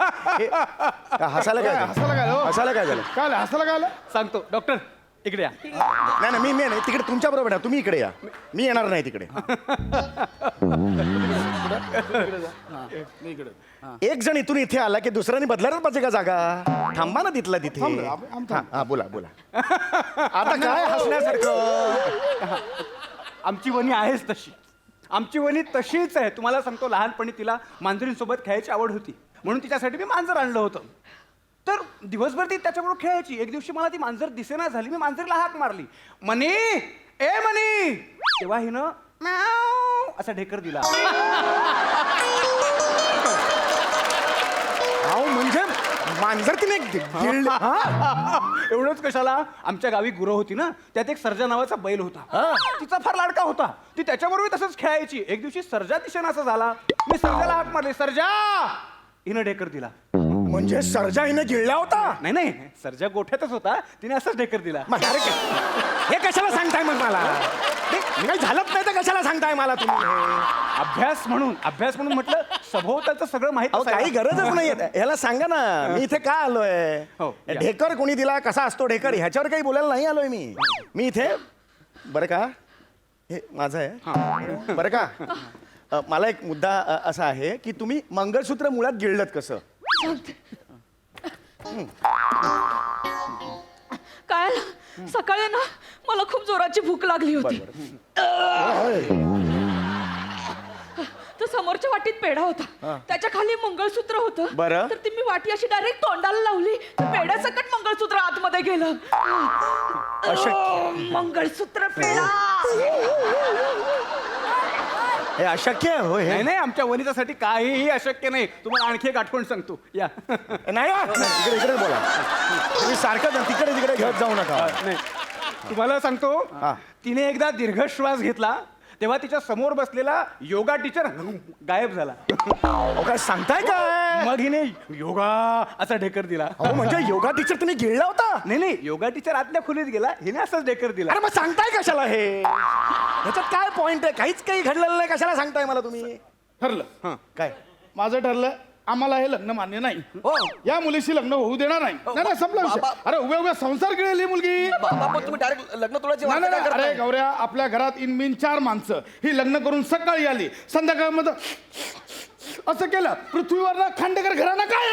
Speaker 8: हसायला काय झालं?
Speaker 7: हसायला काय हो?
Speaker 8: हसायला काय झालं
Speaker 7: काय आलं? हसायला काय आलं?
Speaker 4: सांगतो डॉक्टर, इकडे या.
Speaker 8: नाही नाही मी नाही तिकडे तुमच्या बरोबर आहे तुम्ही इकडे या मी येणार नाही तिकडे एक जण इथून इथे आला की दुसऱ्याने बदलायलाच पाहिजे का जागा थांबा ना तिथला तिथे हा, हा बोला बोला आता काय हसण्यासारखं
Speaker 4: आमची वनी आहेच तशी. आमची वनी तशीच आहे. तुम्हाला सांगतो, लहानपणी तिला मांजरींसोबत खेळायची आवड होती, म्हणून तिच्यासाठी मी मांजर आणलं होतं. तर दिवसभर ती त्याच्याबरोबर खेळायची. एक दिवशी मला ती मांजर दिसेना झाली. मी मांजरीला हाक मारली, मनी, ए मनी. तेव्हा हिनं म्याव असा ढेकर दिला.
Speaker 8: अहो म्हणजे मांजर तिने गिळलं.
Speaker 4: एवढंच कशाला, आमच्या गावी गुरं होती ना, त्यात एक सर्जा नावाचा बैल होता. तिचा फार लाडका होता. ती त्याच्याबरोबर तसंच खेळायची. एक दिवशी सर्जा दिसेनासा झाला. मी सर्जाला हाक मारली, सर्जा. हिनं ढेकर दिला.
Speaker 8: म्हणजे सर्जा हिने गिळला होता.
Speaker 4: नाही नाही, सर्जा गोठ्यातच होता, तिने असंच ढेकर दिला.
Speaker 8: मग अरे हे कशाला सांगताय मग मला? हे काही झालंच नाही तर कशाला सांगताय मला तुम्ही हे?
Speaker 4: अभ्यास म्हणून म्हटलं, सभोवतालचं सगळं माहित
Speaker 8: अहो,
Speaker 4: असायला.
Speaker 8: काही गरजच नाही ह्याला सांगा ना मी इथे का आलोय.
Speaker 4: हो, या.
Speaker 8: ढेकर कोणी दिला, कसा असतो ढेकर, ह्याच्यावर काही बोलायला नाही आलोय मी इथे. बरं का, हे माझं आहे बरं का. मला एक मुद्दा असा आहे की तुम्ही मंगळसूत्र मुळात गिळलत कसं?
Speaker 5: काय सकाळी ना मला खूप जोराची भूक लागली होती. तर समोरच्या वाटीत पेढा होता, त्याच्या खाली मंगळसूत्र होतं.
Speaker 8: बरं.
Speaker 5: तर ती मी वाटी अशी डायरेक्ट तोंडाला लावली, तर पेढ्यासकट मंगळसूत्र आतमध्ये गेलं. मंगळसूत्र पेढा.
Speaker 8: हे अशक्य आहे हो हे.
Speaker 4: नाही नाही, आमच्या वनितासाठी काहीही अशक्य नाही. तुम्हाला आणखी एक आठवण सांगतो, या.
Speaker 8: नाही हो, इकडे इकडे बोला. तुम्ही सारखं तिकडे तिकडे घेत जाऊ नका.
Speaker 4: नाही, तुम्हाला सांगतो,
Speaker 8: हा.
Speaker 4: तिने एकदा दीर्घ श्वास घेतला, तेव्हा तिच्या समोर बसलेला योगा टीचर गायब झाला.
Speaker 8: अहो, काय सांगताय काय?
Speaker 4: मग हिने योगा असा ढेकर दिला.
Speaker 8: अहो म्हणजे योगा टीचर तुम्ही गिळला होता?
Speaker 4: नाही नाही, योगा टीचर आतल्या खोलीत गेला, हिने असंच ढेकर दिला.
Speaker 8: अरे मग सांगताय कशाला हे? ह्याच्यात काय पॉइंट आहे? काहीच काही घडलेलं नाही, कशाला सांगताय मला तुम्ही?
Speaker 7: ठरलं.
Speaker 8: काय
Speaker 7: माझं ठरलं, आम्हाला हे लग्न मान्य नाही. या मुलीशी लग्न होऊ देणार नाही. नाही संपला विषय. अरे उभ्या उभ्या संसार गिळेल ही मुलगी.
Speaker 9: तुम्ही डायरेक्ट लग्न तोडायची
Speaker 7: नाही,
Speaker 9: वाट
Speaker 7: नाही,
Speaker 9: का
Speaker 7: अरे
Speaker 9: करताय?
Speaker 7: गौऱ्या, आपल्या घरात इनमिन 4 माणसं ही लग्न करून सकाळी आली, संध्याकाळमध्ये असं केलं. पृथ्वीवर खांडेकर घराणं काय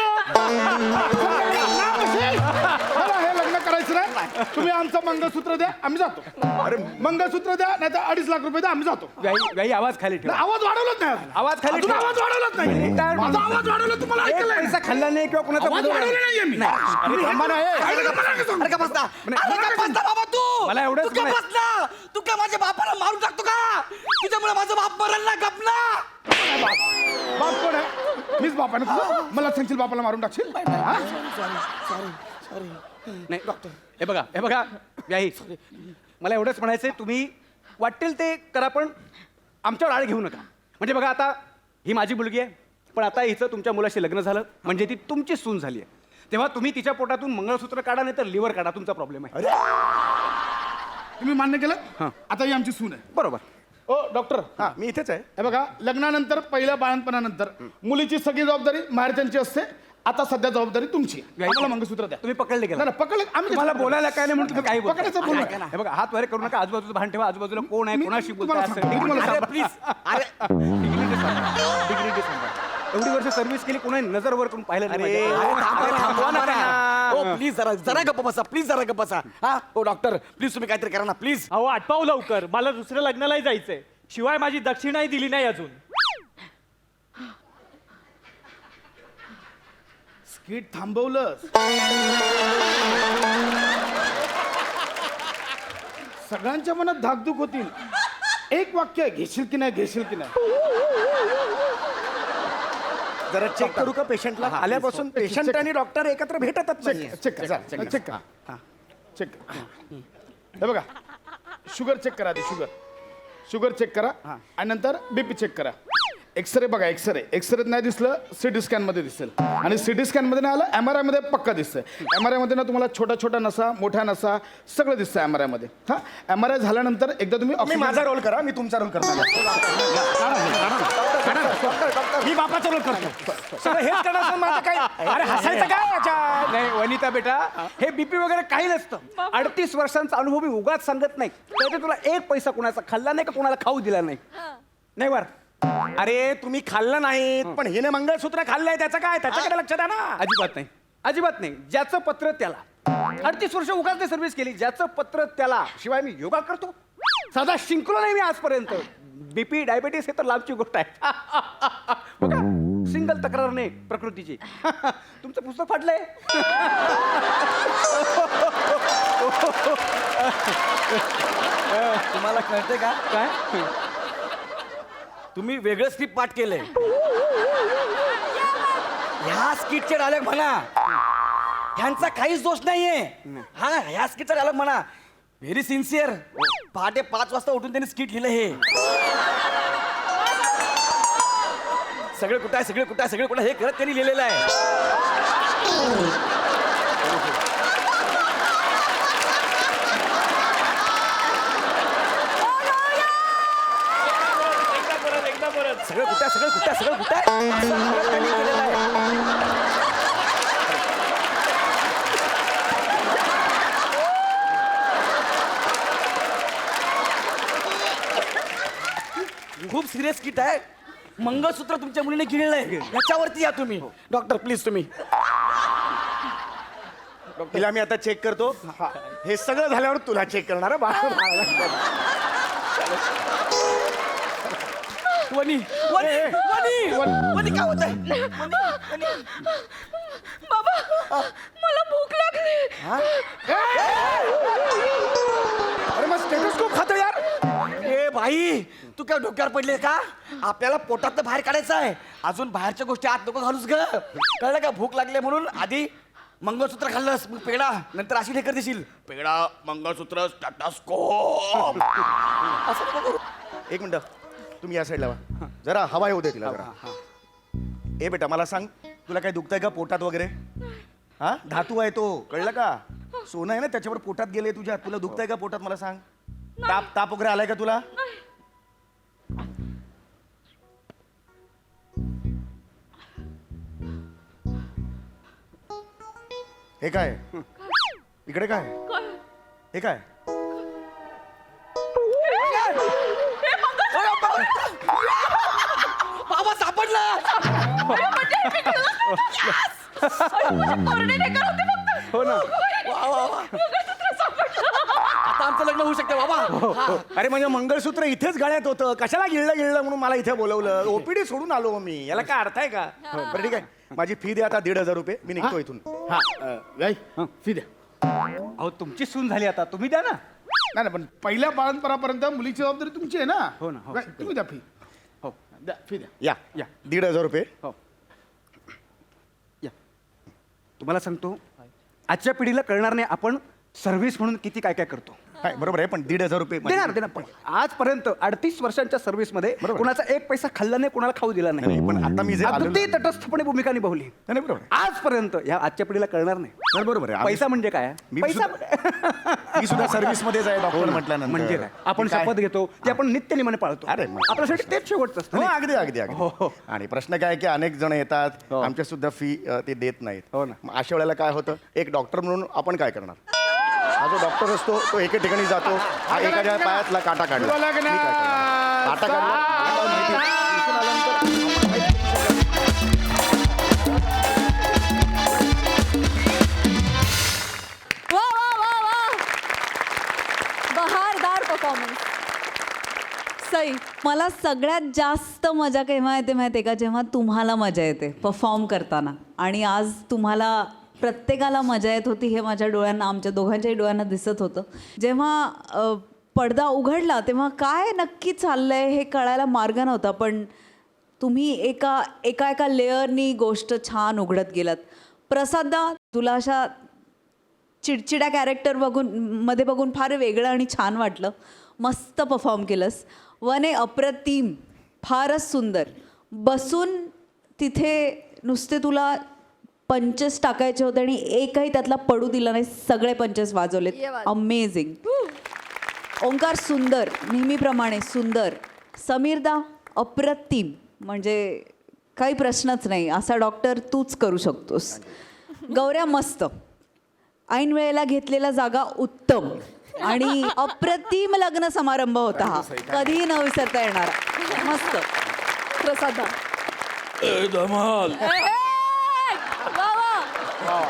Speaker 7: मला हे लग्न करायचं नाही. तुम्ही आमचं मंगळसूत्र द्या, आम्ही जातो. अरे मंगळसूत्र द्या, नाही तर 2.5 लाख रुपये द्या, आम्ही जातो.
Speaker 4: व्याई आवाज खाली ठेवा.
Speaker 7: आवाज वाढवलाच नाही अजून.
Speaker 4: आवाज खाली
Speaker 7: अजून
Speaker 4: ठेवा.
Speaker 7: आवाज वाढवलाच नाही. माझा आवाज वाढवला तुम्हाला
Speaker 4: एक
Speaker 7: ऐकलंय?
Speaker 4: पैसा खाल्ला नाही किंवा कुणाचा
Speaker 7: आवाज
Speaker 4: बुडवला
Speaker 7: वाढवला
Speaker 4: नाही.
Speaker 7: नाहीये मी.
Speaker 4: अरे थांबा ना, हे.
Speaker 7: अरे गप्पा नका सांगू.
Speaker 9: अरे का बसता?
Speaker 4: नाही,
Speaker 9: अरे का बसता बाबा तू?
Speaker 4: मला एवढंच
Speaker 9: तू का
Speaker 4: म्हणायचं.
Speaker 9: बसला? तू काय माझ्या बापाला मारून टाकतो का? तुझ्यामुळे माझा बाप मरल ना, गप ना.
Speaker 7: बाप कोण आहे? मीच बाप आहे ना तुझा? मला सांगशील बापाला मारून टाकशील? हा?
Speaker 4: नाही डॉक्टर, हे बघा व्याही, मला एवढंच म्हणायचंय, तुम्ही वाटेल ते करा, पण आमच्यावर आळ घेऊ नका. म्हणजे बघा, आता ही माझी मुलगी आहे, पण आता हिचं तुमच्या मुलाशी लग्न झालं म्हणजे ती तुमची सून झाली आहे. तेव्हा तुम्ही तिच्या पोटातून मंगळसूत्र काढा, नाही तर लिव्हर काढा, तुमचा प्रॉब्लेम आहे.
Speaker 7: तुम्ही मान्य केलं?
Speaker 4: हां.
Speaker 7: आता ही आमची सून आहे.
Speaker 4: बरोबर.
Speaker 7: ओ डॉक्टर,
Speaker 8: हा मी इथेच आहे.
Speaker 7: हे बघा, लग्नानंतर पहिल्या बाळणपणानंतर मुलीची सगळी जबाबदारी माहेरच्यांची असते. आता सध्या जबाबदारी तुमची. आम्हाला मंगळसूत्र द्या.
Speaker 4: तुम्ही पकडले गेला.
Speaker 7: नाही, नाही, पकडलं आम्ही.
Speaker 4: तुम्हाला बोलायला काय नाही म्हणून तुम्ही काही बोलताय.
Speaker 7: पकडायचं बोलू
Speaker 4: ऐका ना. हे बघा, हात वर करू नका, आजूबाजूला भान ठेवा, आजूबाजूला कोण आहे,
Speaker 7: मी
Speaker 4: कोणाशी
Speaker 7: तुम्हाला
Speaker 4: बोलताय,
Speaker 7: सांगतो, तुम्हाला
Speaker 4: अरे
Speaker 7: सांगतो.
Speaker 4: प्लीज, अरे डिग्निटी सांगा. एवढी वर्ष सर्व्हिस केली, कोणी नजर वर करून पाहिलं नाही
Speaker 9: अरे
Speaker 4: माझ्याकडे.
Speaker 9: थांबवा ना. ओ प्लीज जरा गप्प बसा, प्लीज जरा गप्प बसा. हा ओ डॉक्टर, प्लीज तुम्ही काहीतरी करा ना, प्लीज.
Speaker 10: अहो आटपाव लवकर, मला दुसऱ्या लग्नालाही जायचंय. शिवाय माझी दक्षिणाही दिली नाही अजून.
Speaker 7: स्किट थांबवलं. सगळ्यांच्या मनात धाकधूक होतील. एक वाक्य, घेशील की नाही, घेशील की नाही.
Speaker 8: जरा चेक करू का पेशंटला? आल्यापासून पेशंट आणि डॉक्टर एकत्र भेटतच नाही.
Speaker 7: चेक करा, चेक करा, चेक करा. हे बघा, शुगर चेक करा आधी. शुगर चेक करा आणि नंतर बीपी चेक करा. एक्सरे बघा, एक्सरेत नाही दिसलं, सिटी स्कॅन मध्ये दिसेल. आणि सिटी स्कॅन मध्ये नाही आलं, MRI मध्ये पक्का दिसतंय. MRI मध्ये ना तुम्हाला छोटा छोटा नसा, मोठ्या नसा सगळं दिसतंय MRI मध्ये. हा, MRI झाल्यानंतर एकदा तुम्ही
Speaker 8: तुम्ही माझा रोल करा, मी तुमचा रोल करतो. मी बापाचा रोल करतो. सगळं हेच करणार माझं काय? अरे हसायचं काय याच्यात?
Speaker 4: नाही वनिता बेटा, हे बीपी वगैरे काही नसतं. 38 वर्षांचा अनुभव मी उगाच सांगत नाही. त्याच्यात तुला एक पैसा कोणाचा खाल्ला नाही का, कोणाला खाऊ दिला नाही. नाही वर.
Speaker 8: अरे तुम्ही खाल्लं नाही, पण हिने मंगळसूत्र खाल्लंय, त्याचं काय? त्याच्याकडे लक्ष द्या ना.
Speaker 4: अजिबात नाही. ज्याचं पत्र त्याला. 38 वर्ष उगाच सर्व्हिस केली, ज्याचं पत्र त्याला. शिवाय मी योगा करतो, साधा शिंकलो नाही मी आजपर्यंत. बीपी डायबिटीस हे तर लांबची गोष्ट आहे. बघा, सिंगल तक्रार नाही प्रकृतीची. तुमचं पुस्तक फाटलंय.
Speaker 9: तुम्हाला कळते का
Speaker 4: काय?
Speaker 9: तुम्ही वेगळं स्क्रिप्ट पाठ केलंय. ह्या स्किटचे डायलॉग म्हणा, ह्यांचा काहीच दोष नाहीये. हा ह्या स्किटचा डायलॉग म्हणा, व्हेरी सिन्सिअर. पहाटे 5 वाजता उठून त्यांनी स्किट लिहिलं हे. सगळे कुठं आहे, सगळे कुठं आहे, सगळे कुठं हे करत त्यांनी लिहिलेलं आहे. सगळं कुठं आहे, सगळं कुठं आहे, सगळं कुठं आहे, असं करत त्यांनी केलेलं आहे. खूप सिरियस किट आहे. मंगळसूत्र तुमच्या मुलीने गिळलं आहे, याच्यावरती या तुम्ही. डॉक्टर प्लीज तुम्ही.
Speaker 8: तिला मी आता चेक करतो. हे सगळं झाल्यावर तुला चेक करणार
Speaker 9: वनी वनी वनी वनी काय होत आहे?
Speaker 5: बाबा मला भूक लागली.
Speaker 8: अरे मग स्टेथोस्कोप खातो यार.
Speaker 9: ए भाई, तू काय डोक्यावर पडले का? आपल्याला पोटात बाहेर काढायचं आहे. अजून बाहेरच्या गोष्टी आत नको घालूस ग. कळलं का? भूक लागले म्हणून आधी मंगळसूत्र खाल्लंस, मग पेढा, नंतर अशी ढेकर देशील. पेढा, मंगळसूत्र, स्टेथोस्कोप. असं नको करू.
Speaker 8: एक मिनिट, तुम्ही या साईडला वा. जरा हवा येऊ दे तिला जरा. ए बेटा मला सांग, तुला काय दुखतंय का पोटात वगैरे? हा धातू आहे तो, कळलं का? सोनं आहे ना, त्याच्यावर पोटात गेले तुझ्या. तुला दुखतंय का पोटात मला सांग? ताप वगैरे आलाय का तुला? हे काय इकडे काय हे काय?
Speaker 9: बाबा सापडला.
Speaker 3: हो ना.
Speaker 9: आता आमचं लग्न होऊ शकतं बाबा. हा.
Speaker 8: अरे म्हणजे मंगळसूत्र इथेच गळ्यात होतं, कशाला गिळलं म्हणून मला इथे बोलवलं. ओपीडी सोडून आलो मी, याला काय अर्थ आहे का? बरं ठीक आहे, माझी फी द्या आता 1,500 रुपये. मी निघतो इथून.
Speaker 7: हा गाई फी द्या.
Speaker 3: अहो तुमची सून झाली आता, तुम्ही द्या ना.
Speaker 7: नाही पण पहिल्या बाळंतपणापर्यंत मुलीची जबाबदारी तुमची आहे ना.
Speaker 3: हो ना, हो.
Speaker 7: काय, तुम्ही द्या फी.
Speaker 3: हो
Speaker 7: द्या फी द्या.
Speaker 8: या
Speaker 3: या.
Speaker 8: 1,500 रुपये.
Speaker 3: हो या. तुम्हाला सांगतो, आजच्या पिढीला कळणार नाही आपण सर्व्हिस म्हणून किती काय काय करतो.
Speaker 8: काय बरोबर आहे, पण 1,500 रुपये
Speaker 3: देणार पण आजपर्यंत 38 वर्षांच्या सर्व्हिसमध्ये
Speaker 8: बरोबर.
Speaker 3: कुणाचा एक पैसा खाल्ला नाही, कुणाला खाऊ दिला नाही.
Speaker 8: नाही, पण आता मी जे आलेलो-
Speaker 3: अगदी तटस्थपणे भूमिका निभावली.
Speaker 8: नाही बरोबर आहे.
Speaker 3: आजपर्यंत या आजच्या पिढीला कळणार नाही.
Speaker 8: नाही, बरोबर आहे. आम्ही-
Speaker 3: पैसा म्हणजे काय?
Speaker 8: मी
Speaker 3: पैसा
Speaker 8: मी सुद्धा सर्व्हिस मध्येच आहे डॉक्टर म्हटल्यानंतर.
Speaker 3: म्हणजे काय? आपण
Speaker 8: काय?
Speaker 3: शपथ घेतो ते आपण नित्यनिमाने पाळतो.
Speaker 8: अरे मग.
Speaker 3: आपल्यासाठी तेच शेवटचं असतं
Speaker 8: हो
Speaker 3: नाही?
Speaker 8: अगदी अगदी
Speaker 3: हो,
Speaker 8: अगदी.
Speaker 3: हो.
Speaker 8: आणि प्रश्न काय आहे की अनेक जण येतात,
Speaker 3: हो.
Speaker 8: आमच्या सुद्धा फी ते देत नाहीत.
Speaker 3: हो ना.
Speaker 8: मग अशा वेळेला काय होतं, एक डॉक्टर म्हणून आपण काय करणार? हा जो डॉक्टर असतो तो एके ठिकाणी जातो, हा एखाद्या पायातला काटा काढला.
Speaker 7: शुभ
Speaker 8: मी काय करणार?
Speaker 7: लग्न.
Speaker 8: काटा काढला, मला काय माहिती? इथून आल्यानंतर
Speaker 2: वा वा वा वा, बहारदार परफॉर्मन्स. सई.
Speaker 11: मला सगळ्यात जास्त मजा केव्हा येते माहिती आहे का? जेव्हा तुम्हाला मजा येते परफॉर्म करताना. आणि आज तुम्हाला प्रत्येकाला मजा येत होती हे माझ्या डोळ्यांना, आमच्या दोघांच्याही डोळ्यांना दिसत होतं. जेव्हा पडदा उघडला तेव्हा काय नक्की चाललंय हे कळायला मार्ग नव्हता, पण तुम्ही एका एका लेअरनी गोष्ट छान उघडत गेलात. प्रसादा, तुला अशा चिडचिड्या कॅरेक्टर मध्ये बघून फार वेगळं आणि छान वाटलं. मस्त परफॉर्म केलंस. वने अप्रतिम, फारच सुंदर. बसून तिथे नुसते तुला पंचेस टाकायचे होते आणि एकही त्यातला पडू दिला नाही, सगळे पंचेस वाजवलेत.
Speaker 2: ये बात.
Speaker 11: अमेझिंग. ओंकार सुंदर, नेहमीप्रमाणे सुंदर. समीरदा अप्रतिम, म्हणजे काही प्रश्नच नाही, असा डॉक्टर तूच करू शकतोस. गौऱ्या मस्त, ऐन वेळेला घेतलेला जागा उत्तम. आणि अप्रतिम लग्न समारंभ होता हा, कधीही न विसरता येणारा. मस्त.
Speaker 2: प्रसादा.
Speaker 6: धमाल.
Speaker 2: वा वा.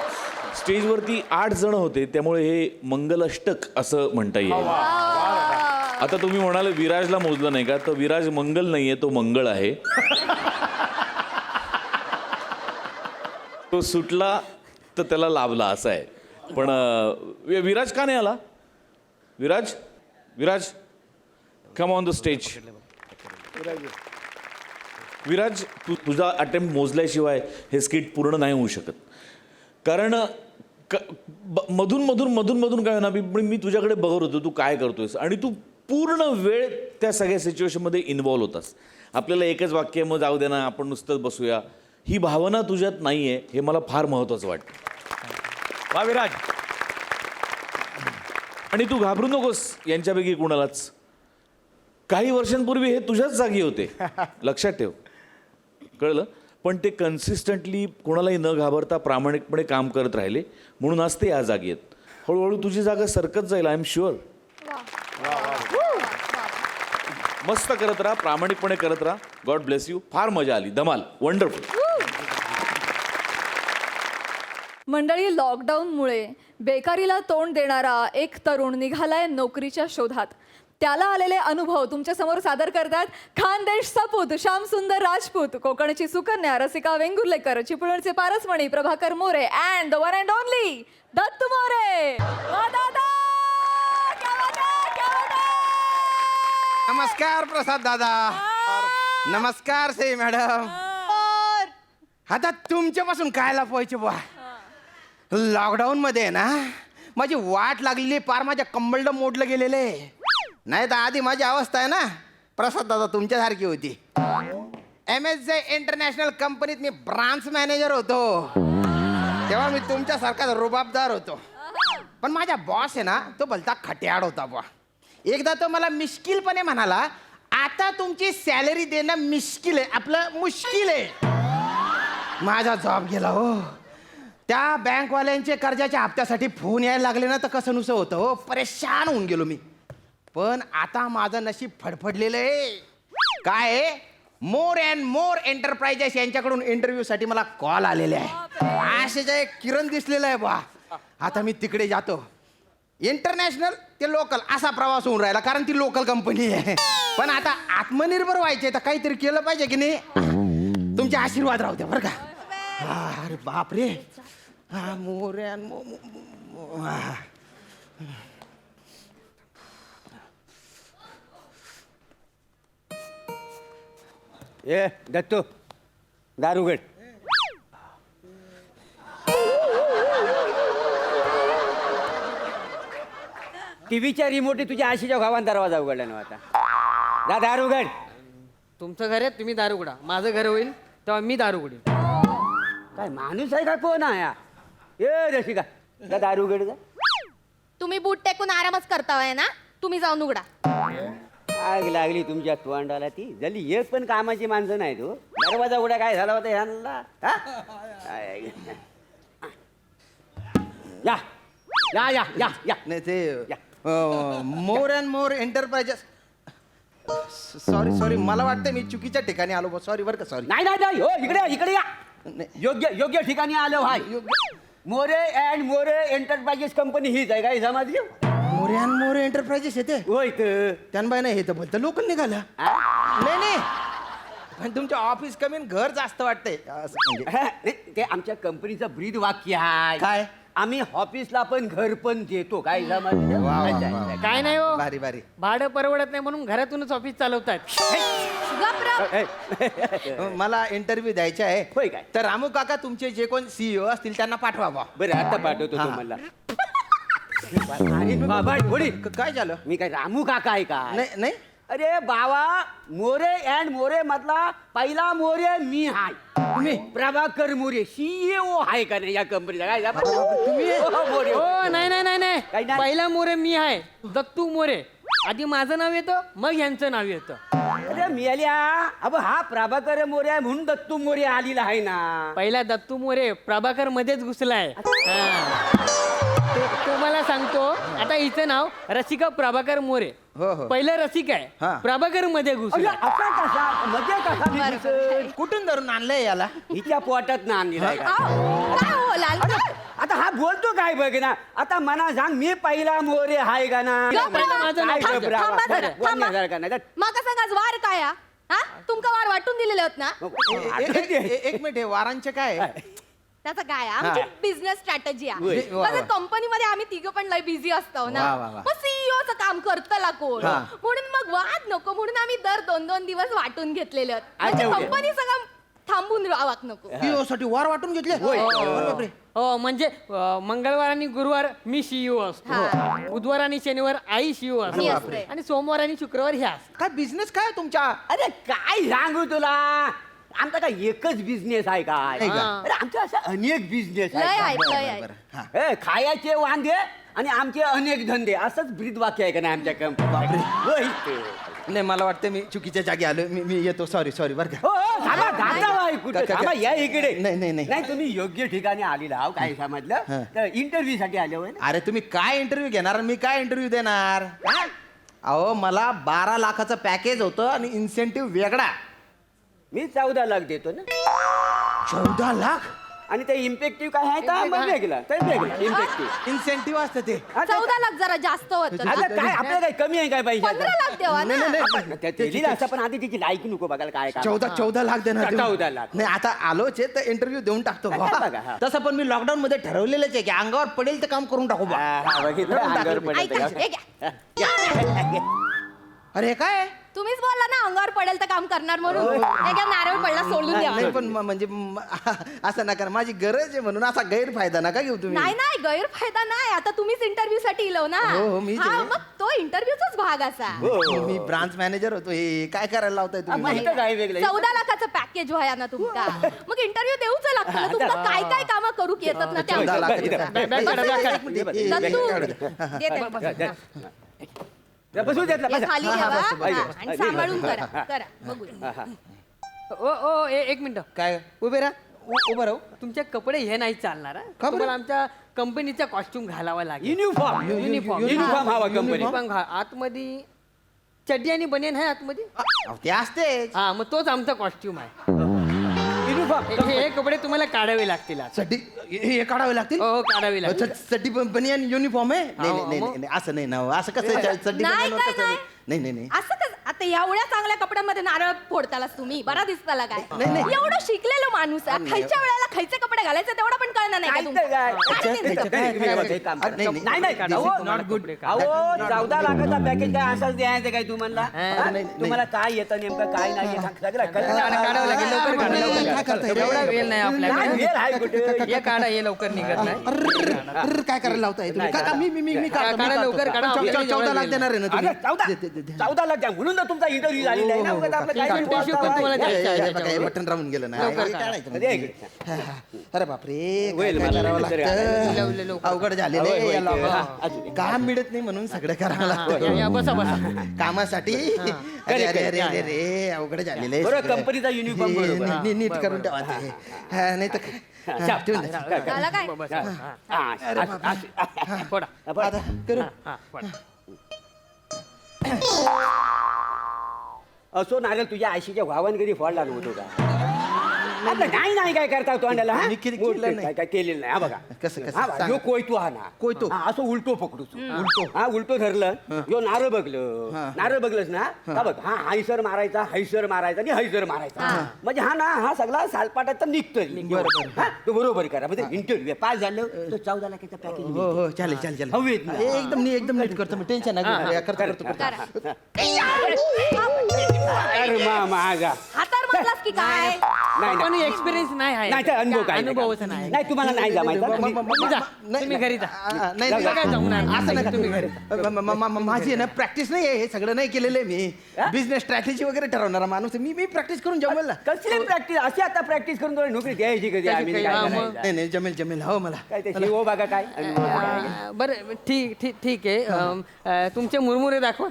Speaker 6: स्टेजवरती 8 जण होते, त्यामुळे हे मंगलाष्टक असं म्हणता येईल. आता तुम्ही म्हणाले विराजला मोजलं नाही का, तर विराज मंगल नाहीये, तो मंगळ आहे. तो सुटला तर त्याला लाभला असं आहे. पण विराज का नाही आला? Viraj, Viraj, come on the stage. Viraj, तुझा अटेम्प्ट मोजल्याशिवाय हे स्किट पूर्ण नाही होऊ शकत. कारण मधून काय ना मी तुझ्याकडे बघत होतो तू काय करतोयस, आणि तू पूर्ण वेळ त्या सगळ्या सिच्युएशनमध्ये इन्व्हॉल्व होतास. आपल्याला एकच वाक्य मग जाऊ दे ना, आपण नुसतंच बसूया, ही भावना तुझ्यात नाही आहे, हे मला फार महत्त्वाचं वाटतं.
Speaker 3: वा विराज.
Speaker 6: आणि तू घाबरू नकोस यांच्यापैकी कुणालाच. काही वर्षांपूर्वी हे तुझ्याच जागी होते, लक्षात ठेव, कळलं. पण ते कन्सिस्टंटली कोणालाही न घाबरता प्रामाणिकपणे काम करत राहिले, म्हणून आज ते या जागी आहेत. हळूहळू तुझी जागा सरकत जाईल, आय एम शुअर. मस्त करत राहा, प्रामाणिकपणे करत राहा. God bless you. फार मजा आली, धमाल, वंडरफुल.
Speaker 2: मंडळी, लॉकडाऊनमुळे बेकारीला तोंड देणारा एक तरुण निघालाय नोकरीच्या शोधात. त्याला आलेले अनुभव तुमच्या समोर सादर करतात खानदेश सपूत श्यामसुंदर राजपूत, कोकणची सुकन्या रसिका वेंगुर्लेकर, चिपळूणचे पारसमणी Prabhakar More and the one and only Dattu More. वा दादा! क्या बात है, क्या बात है!
Speaker 9: नमस्कार प्रसाद दादा. नमस्कार सई मॅडम. आता तुमच्यापासून काय लपवायचे बुवा. लॉकडाऊन मध्ये ना माझी वाट लागलेली, पार माझ्या कंबल्ड मोडलं गेलेले. नाही तर आधी माझी अवस्था आहे ना प्रसाद दादा तुमच्यासारखी होती. MSJ इंटरनॅशनल कंपनीत मी ब्रांच मॅनेजर होतो, तेव्हा मी तुमच्यासारखाच रुबाबदार होतो. पण माझा बॉस आहे ना तो भलता खट्याळ होता बुवा. एकदा तो मला मिश्किलपणे म्हणाला, आता तुमची सॅलरी देणं मिश्किल आहे, आपलं मुश्किल आहे. माझा जॉब गेला हो. त्या बँकवाल्यांचे कर्जाच्या हप्त्यासाठी फोन यायला लागले ना तर कसं नुसतं होतं हो, परेशान होऊन गेलो मी. पण आता माझं नशीब फडफडलेलं आहे. काय आहे, मोर अँड मोर एंटरप्राइजेस यांच्याकडून इंटरव्ह्यूसाठी मला कॉल आलेले आहे. असे एक किरण दिसलेला आहे बा. आता मी तिकडे जातो. इंटरनॅशनल ते लोकल असा प्रवास होऊन राहिला, कारण ती लोकल कंपनी आहे. पण आता आत्मनिर्भर व्हायचे तर काहीतरी केलं पाहिजे की नाही. तुमचे आशीर्वाद राहू द्या बरं का. अरे बापरे, हा मोर अँड
Speaker 12: ए दत्तू, दारुगड. टीव्हीच्या रिमोटी तुझ्या आशीच्या गावात दरवाजा उघडला ना आता. जा दारुगड.
Speaker 10: तुमचं घर आहे, तुम्ही दारू उघडा. माझं घर होईल तेव्हा मी दारू उघडीन.
Speaker 12: काय माणूस आहे का कोण आहे? ए रसिका, जा दारुगड जा.
Speaker 5: तुम्ही बूट टेकून आरामच करताय ना, तुम्ही जाऊन उघडा.
Speaker 12: आग लागली तुमच्या तोंडाला ती. झाली एक पण कामाची माणसं नाही तू. दरवाजा उघडा काय झाला होता ह्यांना? या या या या या.
Speaker 9: नाही ते more and more enterprises. Sorry मला वाटतं मी चुकीच्या ठिकाणी आलो. सॉरी बरं का. सॉरी.
Speaker 12: नाही नाही नाही, हो इकडे या, इकडे या. योग्य ठिकाणी आलो. Hi, More and More enterprises company हीच आहे काय समाज?
Speaker 9: मोरे अँड मोरे एंटरप्राइजेस येते
Speaker 12: होय तर.
Speaker 9: त्यांबाई नाही हे तर बोलतं लोकल निघालं. नाही पण तुमच्या ऑफिस कमी घर जास्त वाटतंय असं म्हणजे.
Speaker 12: नाही, ते आमच्या कंपनीचं ब्रीद वाक्य आहे.
Speaker 9: काय?
Speaker 12: आम्ही ऑफिसला पण घर पण देतो काय समज?
Speaker 10: काय नाही हो,
Speaker 9: भारी भारी.
Speaker 10: भाडं परवडत नाही म्हणून घरातूनच ऑफिस चालवतात.
Speaker 9: मला इंटरव्ह्यू द्यायचा आहे.
Speaker 12: होय काय?
Speaker 9: तर रामू काका तुमचे जे कोण CEO असतील त्यांना पाठवा बा.
Speaker 12: बरं आता पाठवतो
Speaker 9: हा.
Speaker 12: तुम्हाला. अरे बाबा, थोडी.
Speaker 9: काय झालं?
Speaker 12: मी काय रामू काका आहे का?
Speaker 9: नाही
Speaker 12: अरे बाबा, मोरे अँड मोरे मधला पहिला मोरे मी हाय. तुम्ही प्रभाकर मोरे CEO आहे का नाही या कंपनीचा? काय
Speaker 9: तुम्ही?
Speaker 12: मोरे.
Speaker 10: हो नाही नाही नाही
Speaker 12: काही
Speaker 10: नाही,
Speaker 12: नाही.
Speaker 10: पहिला मोरे मी आहे, दत्तू मोरे. आधी माझं नाव येतं, मग यांचं नाव येतं.
Speaker 12: अरे मिळाल्या, अब हा प्रभाकर मोरे आहे म्हणून दत्तू मोरे आलेला आहे ना.
Speaker 10: पहिला दत्तू मोरे प्रभाकर मध्येच घुसलाय. तुम्हाला सांगतो, आता हिचं नाव रसिका प्रभाकर मोरे.
Speaker 9: हो.
Speaker 10: पहिलं रसिका
Speaker 9: हा.
Speaker 10: आहे, प्रभाकर मध्ये
Speaker 12: अरे
Speaker 10: घुसला.
Speaker 12: आता कसा मध्ये कसा मी घुसेल?
Speaker 9: कुठून धरून आणलंय याला?
Speaker 12: हिच्या पोटात ना आणलेला का?
Speaker 5: काय हो लाल?
Speaker 12: आता हा बोलतो काय बघ ना. आता मना सांग, मी पहिला मोरे हाय का ना?
Speaker 10: माझं नाव
Speaker 12: काय गप्प राहा. वन्य का नाही?
Speaker 5: मग सांगा वार काय हा? तुमका वार वाटून दिलेले होत ना?
Speaker 9: एक मिनिट हे वारांचे काय आहे?
Speaker 5: त्याचं काय आमची बिझनेस स्ट्रॅटेजी आहे.
Speaker 9: वा, वा.
Speaker 5: कंपनीमध्ये आम्ही तिघं पण लय बिझी असतो ना.
Speaker 9: वा, वा, वा.
Speaker 5: मग CEO सीईओचं काम करतला कोण म्हणून मग वाद नको म्हणून आम्ही दर 2-2 दिवस वाटून घेतलेले आहेत. म्हणजे
Speaker 12: अच्छा,
Speaker 5: कंपनी सगळं थांबून राहावं नको.
Speaker 9: साठी वार वाटून घेतले बापरे.
Speaker 10: हो म्हणजे मंगळवार आणि गुरुवार मी सीईओ असतो, बुधवार आणि शनिवार आई सीईओ
Speaker 5: मी
Speaker 10: असतो
Speaker 5: असते.
Speaker 10: आणि सोमवार आणि शुक्रवार ह्या असतात.
Speaker 9: काय बिझनेस काय आहे तुमच्या?
Speaker 12: अरे काय सांगू तुला, आमचा काय एकच बिझनेस आहे काय?
Speaker 9: नाही का?
Speaker 12: अरे आमचा असा अनेक बिझनेस
Speaker 5: लय
Speaker 12: आहे.
Speaker 5: आहेत, लय आहेत.
Speaker 12: हे, खायचे वांदे आणि आमचे अनेक धंदे असंच ब्रीद वाक्य आहे का नाही आमच्या कंपनी?
Speaker 9: नाही मला वाटतं मी चुकीच्या जागी आलो. मी येतो. सॉरी बरं का.
Speaker 12: हो थांबा थांबा बाई, कुठे
Speaker 9: का-
Speaker 12: थांबा, या इकडे.
Speaker 9: नाही.
Speaker 12: नाही तुम्ही योग्य ठिकाणी आलेला आहो. काय समजलं तर इंटरव्ह्यू साठी आले होय ना?
Speaker 9: अरे तुम्ही काय इंटरव्ह्यू घेणार आणि मी काय इंटरव्ह्यू देणार? अहो मला 12 लाखाचं पॅकेज होतं आणि इन्सेंटिव्ह वेगळा.
Speaker 12: मी 14 लाख देतो ना.
Speaker 9: 14 लाख
Speaker 12: आणि ते इम्पॅक्टिव्ह काय आहे का मग वेगळा इम्पॅक्टिव्ह.
Speaker 9: इन्सेंटिव्ह असतं ते.
Speaker 5: 14 लाख जरा जास्त होत.
Speaker 12: आता काय आपल्याला काय कमी आहे काय पाहिजे
Speaker 5: 15 लाख देवा ना.
Speaker 12: असं पण आधी तिची लायकी नको बघायला काय काय
Speaker 9: 14 लाख देणार तुम्ही?
Speaker 12: 14 लाख.
Speaker 9: नाही आता आलोच आहे तर इंटरव्ह्यू देऊन टाकतो बा.
Speaker 12: बघा, हा.
Speaker 9: तसं पण मी लॉकडाऊन मध्ये ठरवलेलंच आहे की अंगावर पडेल ते काम करून टाकू बा.
Speaker 12: बघितलं अंगावर पडलं
Speaker 5: ऐका,
Speaker 12: का?
Speaker 5: हे घ्या.
Speaker 9: अरे हे काय?
Speaker 5: तुम्हीच बोलला ना अंगावर पडेल तर काम करणार म्हणून. हे घ्या, नारळ पडला सोडून द्या.
Speaker 9: नाही पण म्हणजे असं नका. माझी गरज आहे म्हणून असा गैरफायदा नका घेऊ तुम्ही.
Speaker 5: नाही गैरफायदा नाही. आता तुम्हीच इंटरव्ह्यू साठी इलो ना.
Speaker 9: हो, मीच
Speaker 5: हा,
Speaker 9: आहे.
Speaker 5: मग तो इंटरव्ह्यूचाच भाग असा.
Speaker 9: मी ब्रांच मॅनेजर होतो. हे काय करायला लावताय तुम्ही?
Speaker 12: माहिती काय वेगळं
Speaker 5: 14 लाखाचं पॅकेज व्हाया ना तुमका. मग इंटरव्ह्यू देऊच लागतं ना. तुमका काय काय कामं करू की येतात ना त्या.
Speaker 9: 14 लाख.
Speaker 12: बसू देत
Speaker 5: हे खाली ठेवा.
Speaker 9: बस, बस.
Speaker 5: हा, आणि सांभाळून करा बघूया.
Speaker 10: ओ एक मिनिट
Speaker 9: काय?
Speaker 10: उभे राहा. उभं राहू. तुमचे कपडे हे नाही चालणार हा.
Speaker 9: बरं?
Speaker 10: तुम्हाला आमच्या कंपनीचा कॉस्ट्युम घालावा लागेल.
Speaker 12: युनिफॉर्म
Speaker 10: युनिफॉर्म
Speaker 12: हवा कंपनी.
Speaker 10: आतमध्ये चड्डी आणि बनियन आहे आतमध्ये.
Speaker 9: अहो, ते असते.
Speaker 10: हा मग तोच आमचा कॉस्ट्युम आहे.
Speaker 12: युनिफॉर्म
Speaker 10: हे कपडे तुम्हाला काढावे लागतील आज.
Speaker 9: चड्डी हे काढावे लागतील.
Speaker 10: हो काढावे लागतील.
Speaker 9: चड्डी बनियन युनिफॉर्म आहे. नाही
Speaker 10: हो,
Speaker 9: नाही
Speaker 10: मग?
Speaker 9: नाही नाही, असं नाही ना हो. असं कसं चड्डी
Speaker 5: नाही,
Speaker 9: बनियनवर
Speaker 5: काय
Speaker 9: कसं?
Speaker 5: नाही.
Speaker 9: नाही
Speaker 5: असं कसं आता एवढ्या चांगल्या कपड्यांमध्ये नारळ फोडतालास तुम्ही. बरा दिसताला काय.
Speaker 9: नाही.
Speaker 5: एवढं शिकलेलो माणूस आहे. खायच्या वेळेला खायचे कपडे घालायचे तेवढं पण कळणार नाही का तुम्हाला?
Speaker 12: नाही नाही अहो 14 लाखाचा पॅकेज काय असंच द्यायचं काय तुम्हाला? तुम्हाला काय येतं नेमकं काय नाही
Speaker 10: काढावं लागेल लवकर काढा, लवकर काढा. एवढा वेळ नाही आपल्याकडे. हे काढा हे लवकर निघत नाही.
Speaker 9: काय करायला लावताय तुम्ही? का- मी काढतो,
Speaker 10: काढा, लवकर काढा.
Speaker 9: 14 लाख देणार आहे ना तुम्ही?
Speaker 12: 14 लाख द्या म्हणून तर तुमचा इंटरव्ह्यू झालेला आहे ना. उगाच आपलं काय
Speaker 10: काढतो,
Speaker 12: बोलता
Speaker 10: पण तुम्हाला
Speaker 12: आहे.
Speaker 10: द्यायचं आहे
Speaker 9: हे बघा, हे
Speaker 10: त्याच्यावर.
Speaker 9: बटन राहून गेलं ना.
Speaker 10: लवकर
Speaker 9: हे
Speaker 10: काढा.
Speaker 9: काढायचं
Speaker 12: दे
Speaker 9: म्हणजे.
Speaker 12: इकडे.
Speaker 9: अरे बापरे
Speaker 12: होईल,
Speaker 9: काय
Speaker 12: मला
Speaker 9: करावं
Speaker 12: नंतर
Speaker 10: लवकर, लवकर.
Speaker 9: अवघड झालेलं
Speaker 12: होय,
Speaker 9: आहे
Speaker 12: होय,
Speaker 9: या
Speaker 12: ते.
Speaker 9: लॉकडाऊन. काम मिळत नाही म्हणून सगळं करावं लागतं
Speaker 10: या, बसा.
Speaker 9: कामासाठी. अरे अरे अरे अरे अरे अवघड झालेलं आहे
Speaker 12: बरोबर,
Speaker 9: सगळं.
Speaker 12: कंपनीचा uniform
Speaker 9: हे,
Speaker 12: बरोबर.
Speaker 9: नीट करून ठेवा ते. हा, नाही तर काय. हा, ठेवून द्या.
Speaker 5: झालं काय?
Speaker 10: फोडा.
Speaker 9: आता करू.
Speaker 10: हा, फोडा.
Speaker 12: असो नारळ तुझ्या आशीच्या भावान कधी फोडला नव्हतो का? आता नाही काय करता तोंडाला हा?
Speaker 9: मी केलेलं नाही.
Speaker 12: काय केलेलं नाही हा बघा.
Speaker 9: कसं
Speaker 12: हा बघा, ह्यो कोयतो हा ना
Speaker 9: कोयतो.
Speaker 12: हा, असं उलटो पकडू हा उलटो धरलं ह्यो नारळ बघलंस ना का बघ हा हैसर मारायचा आणि हैसर मारायचा म्हणजे हा ना हा सगळा सालपाटाचा निघतोय. हा, तो बरोबर करा म्हणजे इंटरव्ह्यू पास झालं तर 14 लाखाचा पॅकेज
Speaker 9: हो हो चालेल
Speaker 12: हवेत ना.
Speaker 9: एकदम नीट करतो मी. टेन्शन नाही करतो.
Speaker 12: अरे मागा
Speaker 5: हातावर बसलास की काय?
Speaker 12: नाही
Speaker 10: पण एक्सपिरियन्स नाही आहे.
Speaker 12: नाही अनुभव काय
Speaker 10: अनुभवच नाही.
Speaker 12: नाही तुम्हाला नाही जमायचं.
Speaker 10: तुम्ही घरी जा.
Speaker 9: नाही
Speaker 10: काय जमणार?
Speaker 9: असं नका
Speaker 10: तुम्ही घरी.
Speaker 9: माझी आहे ना प्रॅक्टिस नाही आहे. हे सगळं नाही केलेलं आहे मी. बिझनेस स्ट्रॅटेजी वगैरे ठरवणारा माणूस आहे. मी प्रॅक्टिस करून जमेल ना.
Speaker 12: कसली प्रॅक्टिस अशी आता प्रॅक्टिस करून तुला नोकरी द्यायची कधी आम्ही काय
Speaker 10: हा, मग.
Speaker 12: करायचं?
Speaker 9: नाही जमेल हो मला.
Speaker 12: काय ते शिव बघा काय
Speaker 10: बरं ठीक आहे. तुमचे मुरमुरे दाखवा.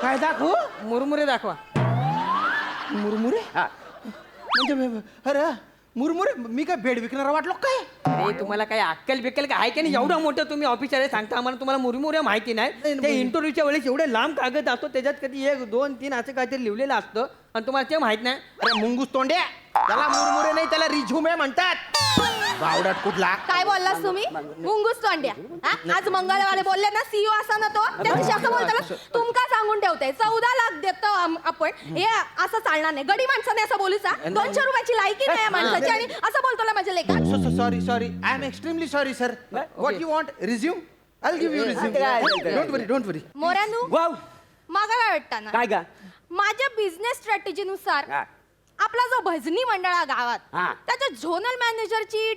Speaker 9: काय दाखवू?
Speaker 10: मुरमुरे दाखवा.
Speaker 9: मुरमुरे
Speaker 12: हा.
Speaker 9: म्हणजे अरे मुरमुरे मी काय भेड विकणारा वाटलो काय?
Speaker 10: अरे तुम्हाला काही अक्कल बिक्कल काय आहे की नाही? एवढं मोठं तुम्ही ऑफिसर आहे सांगता आम्हाला तुम्हाला मुरमुरे माहिती नाही. ते इंटरव्ह्यूच्या वेळेस एवढे लांब कागद असतो त्याच्यात कधी 1 2 3 असं काहीतरी लिहिलेलं असतं आणि तुम्हाला ते माहित नाही.
Speaker 9: अरे मुंगूस तोंड्या त्याला मुरमुरे नाही त्याला रिझ्युमे म्हणतात. बावडाट कुठला
Speaker 5: काय बोललास तुम्ही मुंगूस तोंड्या हा? आज मंगळवारी बोलले ना सीईओ असा ना तो त्याच्याशी असं बोलतो तुमका सांगून ठेवते 14 लाख देतो आपण हे असं चालणार नाही गडी माणसाने असं बोलूचा 200 रुपयाची लायकी नाही या माणसाची आणि असं बोलतो ना माझ्या लेखा
Speaker 9: sorry I am extremely sorry sir what you want resume I give you resume don't worry
Speaker 5: मोऱ्यानू
Speaker 12: वाव
Speaker 5: मागा काय वाटतं ना
Speaker 12: काय का
Speaker 5: माझ्या बिझनेस स्ट्रॅटेजीनुसार
Speaker 12: हा.
Speaker 5: आपला जो भजनी मंडळ आहे गावात
Speaker 12: हा.
Speaker 5: त्याच्या झोनल मॅनेजरची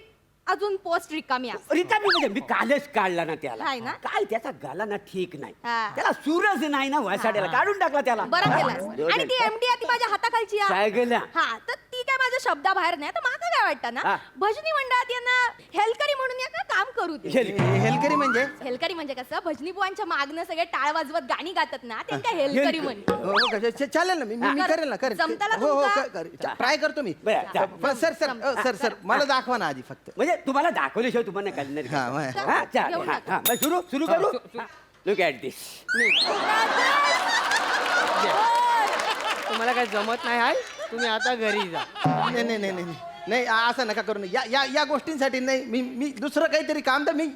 Speaker 5: अजून पोस्ट रिकामी आहे
Speaker 12: रिकामी म्हणजे मी कालच काढला ना त्याला
Speaker 5: हाय ना?
Speaker 12: काय त्याचा गाला ना ठीक नाही
Speaker 5: हा.
Speaker 12: त्याला सूरज नाही ना वसाड्याला काढून टाकला त्याला
Speaker 5: बरं केलं आणि ती एमडी आहे ती माझ्या हाताखालची आहे
Speaker 12: सायगल्या
Speaker 5: हा तर ती काय माझ्या शब्दाबाहेर नाही तर मला काय वाटतं ना
Speaker 12: हा.
Speaker 5: भजनी मंडळात यांना हेलकरी म्हणून या का काम करू दे
Speaker 9: हेलकरी म्हणजे
Speaker 5: हेलकरी म्हणजे कसं भजनी बुवांच्या मागणं सगळे टाळ वाजवत गाणी गातात ना त्यांना हेलकरी म्हणते
Speaker 9: हो चालेल ना मी
Speaker 5: हा.
Speaker 9: करेल ना करेल
Speaker 5: जमताला
Speaker 9: हो हो
Speaker 5: तुमका?
Speaker 9: ट्राय करतो मी
Speaker 12: बरं, जा.
Speaker 9: पण सर मला दाखवा ना आधी फक्त
Speaker 12: म्हणजे तुम्हाला दाखवल्याशिवाय तुम्हाला कळणार
Speaker 9: हा,
Speaker 12: का?
Speaker 9: मग.
Speaker 12: हा, चा-
Speaker 5: घेऊन
Speaker 12: हा,
Speaker 5: टाका.
Speaker 12: हा. मग सुरू करू लुक ॲट दिस
Speaker 10: तुम्हाला काय जमत नाही आहे तुम्ही आता घरी जा.
Speaker 9: नाही असं नका करू नये. या गोष्टींसाठी नाही मी दुसरं काहीतरी काम तर मी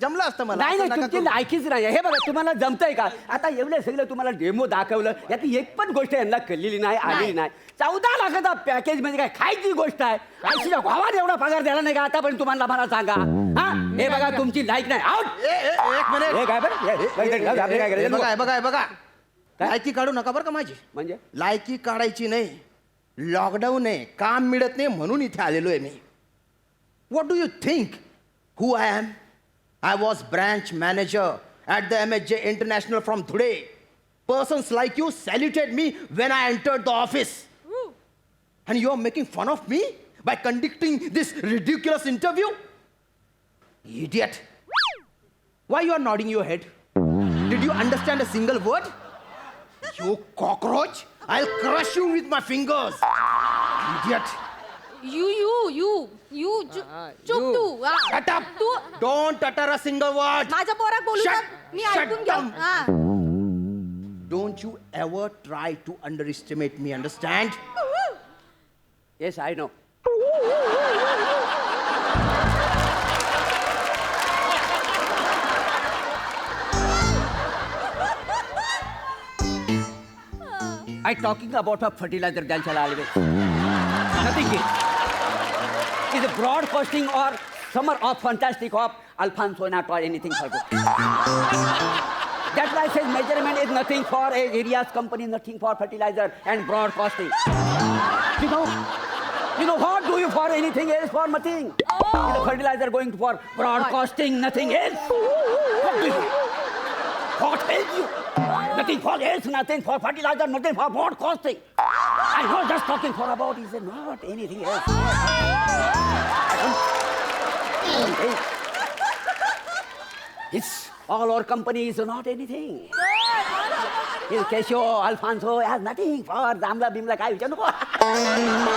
Speaker 9: जमलं असतं मला
Speaker 12: नाही
Speaker 9: असं
Speaker 12: नाही
Speaker 9: नका
Speaker 12: तुमची
Speaker 9: करू.
Speaker 12: लायकीच नाही हे बघा तुम्हाला जमतंय का आता एवढं सगळं तुम्हाला डेमो दाखवलं यात एक पण गोष्ट यांना कळलेली नाही आलेली नाही 14 लाखाचा पॅकेज म्हणजे काय खायची गोष्ट आहे आयशीच्या भावाने एवढा पगार द्यायला नाही का आतापर्यंत तुम्हाला मला सांगा हा हे बघा तुमची लायक नाही आउट
Speaker 9: एक मिनिट
Speaker 12: हे काय बरं आपलं काय करायचं
Speaker 9: बघा लायकी काढू नका बरं का माझी
Speaker 12: म्हणजे
Speaker 9: लायकी काढायची नाही लॉकडाऊन आहे काम मिळत नाही म्हणून इथे आलेलो आहे मी what do you think who I am I was branch manager at the MSJ international from today persons like you saluted me when I entered the office and you are making fun of me by conducting this ridiculous interview? Idiot. Why you are nodding your head? Did you understand a single word? You cockroach! I'll crush you with my fingers. Idiot.
Speaker 5: You चुप तू हा.
Speaker 9: Shut up.
Speaker 5: Tu
Speaker 9: Don't utter a single word.
Speaker 5: माझ्या पोरात बोलू
Speaker 9: Shut-
Speaker 5: नका. मी
Speaker 9: shut
Speaker 5: ऐकून घेऊ
Speaker 9: down.
Speaker 5: हा.
Speaker 9: Don't you ever try to underestimate me, understand?
Speaker 12: Yes I know I talking about a fertilizer Dalchala always. Nothing is. Is a broadcasting or summer of fantastic of Alfonso not or anything for good. That's why I says measurement is nothing for a areas company, nothing for fertilizer and broadcasting. You know what do you for anything else for nothing? Is the fertilizer going for broadcasting, nothing else? What else you? Nothing for else, nothing for fertilizer, nothing for broadcasting. I was just talking for about is not anything else. It's all our company is not anything. Is Casio, Alfonso has nothing for Damla Bimla काय विचार नको.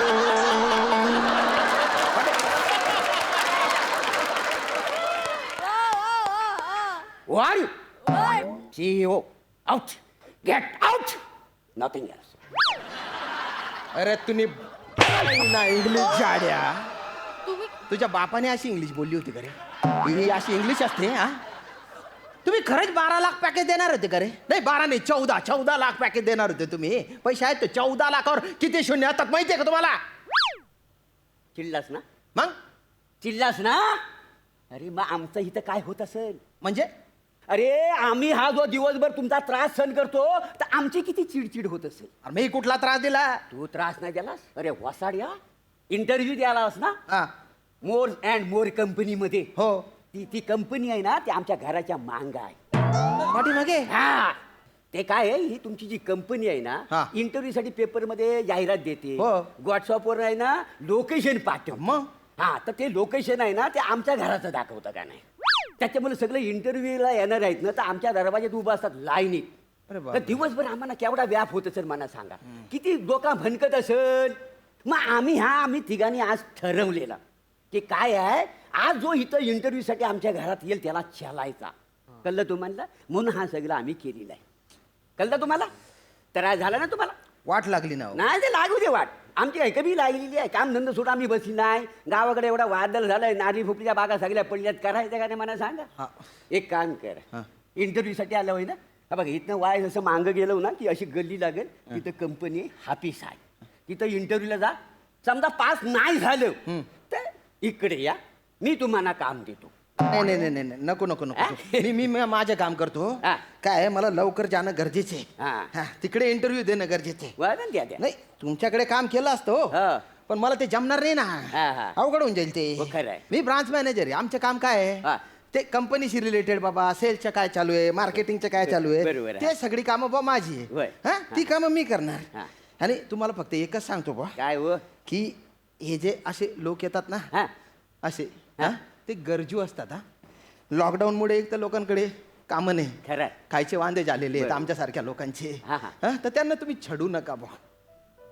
Speaker 12: Who are you? CEO. Out. Get out. Nothing else.
Speaker 9: अरे तुम्ही ना इंग्लिश जाड्या
Speaker 5: तुम्ही
Speaker 9: तुझ्या बापाने अशी इंग्लिश बोलली होती का रे ही अशी इंग्लिश असते हा तुम्ही खरंच 12 लाख पॅकेज देणार होते का रे नाही 12 नाही 14 लाख पॅकेज देणार होते तुम्ही पैसे आहेत तर 14 लाखावर किती शून्य येतात माहितीये का तुम्हाला
Speaker 12: चिल्लास ना
Speaker 9: मग
Speaker 12: चिल्लास ना अरे मग आमचं इथं काय होत असेल
Speaker 9: म्हणजे
Speaker 12: अरे आम्ही हा जो दिवसभर तुमचा त्रास सहन करतो तर आमची किती चिडचिड होत असेल
Speaker 9: अरे मी कुठला त्रास दिला
Speaker 12: तू त्रास नाही द्यालास अरे वसाड्या इंटरव्ह्यू द्यालास ना
Speaker 9: हा
Speaker 12: मोर अँड मोर कंपनीमध्ये
Speaker 9: हो
Speaker 12: ती कंपनी आहे ना ती आमच्या घराच्या मांग आहे
Speaker 9: पाठीमागे
Speaker 12: हा ते काय आहे ही तुमची जी कंपनी आहे
Speaker 9: हा.
Speaker 12: ना इंटरव्ह्यू साठी पेपर मध्ये जाहिरात देते
Speaker 9: हो.
Speaker 12: व्हॉट्सअपवर आहे ना लोकेशन पाठव
Speaker 9: मग
Speaker 12: हा तर ते लोकेशन आहे ना ते आमच्या घराचं दाखवतं का नाही त्याच्यामुळे सगळे इंटरव्ह्यूला येणार आहेत ना तर आमच्या दरवाज्यात उभं असतात लाईनीत
Speaker 9: अरे बाप.
Speaker 12: तर दिवसभर आम्हाला केवढा व्याप होत असेल मला सांगा किती डोका भनकत असेल मग आम्ही तिघांनी आज ठरवलेला की काय आहे आज जो इथं इंटरव्ह्यूसाठी आमच्या घरात येईल त्याला चालायचा कळलं तुम्हाला म्हणून हा सगळं आम्ही केलेला आहे कळलं तुम्हाला तर झालं ना तुम्हाला
Speaker 9: वाट लागली ना हो.
Speaker 12: नाही ते लागू दे वाट आमची काय कमी लागलेली आहे काम धंदा सोडून आम्ही बसली नाही गावाकडे एवढा वादळ झालाय नारळी फुपलीच्या बागा सगळ्या पडल्यात करायचं का नाही मला सांगा एक काम कर इंटरव्ह्यूसाठी आलं होय ना हा बघा इथनं वाय जसं मागं गेलो ना की अशी गल्ली लागेल तिथं कंपनी हापीस आहे तिथं इंटरव्ह्यूला जा समजा पास नाही झालं तर इकडे या मी तुम्हाला काम देतो
Speaker 9: नाही नाही नाही नाही नको नको नको मी माझं काम करतो
Speaker 12: हा.
Speaker 9: काय आहे, मला लवकर जाणं गरजेचं आहे
Speaker 12: हा.
Speaker 9: हा, तिकडे इंटरव्ह्यू देणं गरजेचं आहे
Speaker 12: बरं द्या द्या
Speaker 9: नाही तुमच्याकडे काम केलं असतं
Speaker 12: हा.
Speaker 9: पण मला ते जमणार नाही
Speaker 12: हा,
Speaker 9: ना
Speaker 12: हा.
Speaker 9: अवघड होऊन जाईल
Speaker 12: हो,
Speaker 9: ते
Speaker 12: खरं आहे.
Speaker 9: मी ब्रांच मॅनेजर आहे आमचं काम काय
Speaker 12: हा.
Speaker 9: आहे ते कंपनीशी रिलेटेड बाबा सेल्सचं काय चालू आहे मार्केटिंगचं काय चालू
Speaker 12: बरोबर
Speaker 9: आहे
Speaker 12: आहे.
Speaker 9: ते सगळी कामं बा माझी
Speaker 12: होय.
Speaker 9: आहे हा ती कामं मी करणार
Speaker 12: हा.
Speaker 9: आणि तुम्हाला फक्त एकच सांगतो बा
Speaker 12: काय हो
Speaker 9: की हे जे असे लोक येतात ना
Speaker 12: हा
Speaker 9: असे हा ते गरजू असतात हा लॉकडाऊनमुळे एक तर लोकांकडे कामं नाही
Speaker 12: खरं आहे.
Speaker 9: खायचे वांदे झालेले आहेत
Speaker 12: बरं.
Speaker 9: आमच्यासारख्या लोकांचे
Speaker 12: हा, हा.
Speaker 9: हा, तर त्यांना तुम्ही छडू नका बा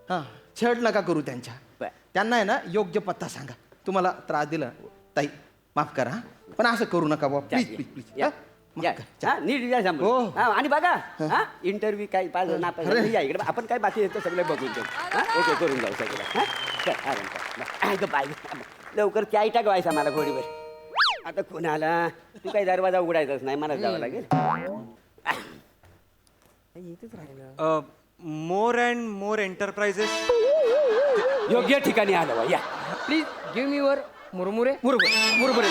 Speaker 9: हां छड नका करू त्यांच्या
Speaker 12: बरं.
Speaker 9: त्यांना आहे ना योग्य पत्ता सांगा तुम्हाला त्रास दिला ताई माफ करा हा. पण असं करू नका बा प्लीज प्लीज प्लीज
Speaker 12: या.
Speaker 9: माफ
Speaker 12: या.
Speaker 9: करा.
Speaker 12: हा, नीट या सांभाळून.
Speaker 9: हो.
Speaker 12: हा, आणि बघा हा इंटरव्ह्यू काय पाहिजे ना पाहिजे या इकडे आपण काय बाकी येतं सगळं बघून घेऊ हा ओके करून जाऊ सगळं हा चल, आराम कर. बरं. ऐक बाई लवकर चाय टाकवायचा मला घोडीवर आता कोणाला तू काही दरवाजा उघडायचाच नाही मला जावं लागेल
Speaker 3: मोर अँड मोर एंटरप्राइजेस
Speaker 12: योग्य ठिकाणी आलं बा, या
Speaker 10: प्लीज गिव्ह मी वर मुरमुरे
Speaker 12: मुरबुरे मुरबुरे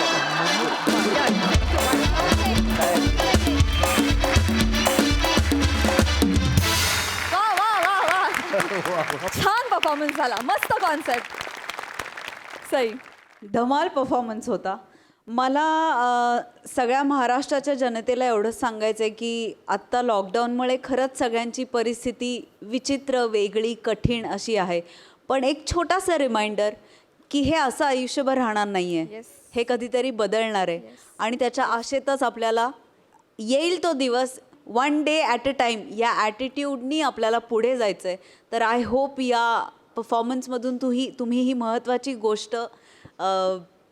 Speaker 2: वा वा वा वा छान परफॉर्मन्स झाला मस्त कॉन्सेप्ट सई
Speaker 11: धमाल परफॉर्मन्स होता मला सगळ्या महाराष्ट्राच्या जनतेला एवढंच सांगायचं आहे की आत्ता लॉकडाऊनमुळे खरंच सगळ्यांची परिस्थिती विचित्र वेगळी कठीण अशी आहे पण एक छोटासा रिमाइंडर की हे असं आयुष्यभर राहणार नाही आहे हे कधीतरी बदलणार आहे आणि त्याच्या आशेतच आपल्याला येईल तो दिवस one day at a time या ॲटिट्यूडनी आपल्याला पुढे जायचं आहे तर आय होप या परफॉर्मन्समधून तुम्ही ही महत्त्वाची गोष्ट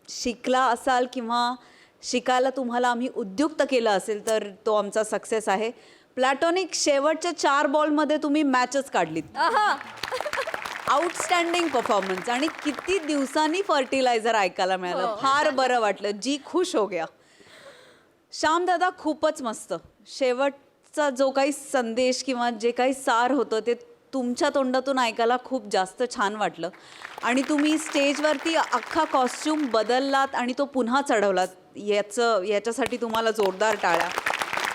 Speaker 11: शिकला असाल किंवा शिकायला तुम्हाला आम्ही उद्युक्त केलं असेल तर तो आमचा सक्सेस आहे प्लॅटॉनिक शेवटच्या 4 बॉलमध्ये तुम्ही मॅचच काढलीत आउटस्टँडिंग परफॉर्मन्स आणि किती दिवसांनी फर्टिलायझर ऐकायला मिळालं फार बरं वाटलं जी खुश हो गया श्यामदादा खूपच मस्त शेवटचा जो काही संदेश किंवा जे काही सार होतं ते तुमच्या तोंडातून ऐकायला खूप जास्त छान वाटलं आणि तुम्ही स्टेजवरती अख्खा कॉस्ट्यूम बदललात आणि तो पुन्हा चढवलात याच्यासाठी तुम्हाला जोरदार टाळ्या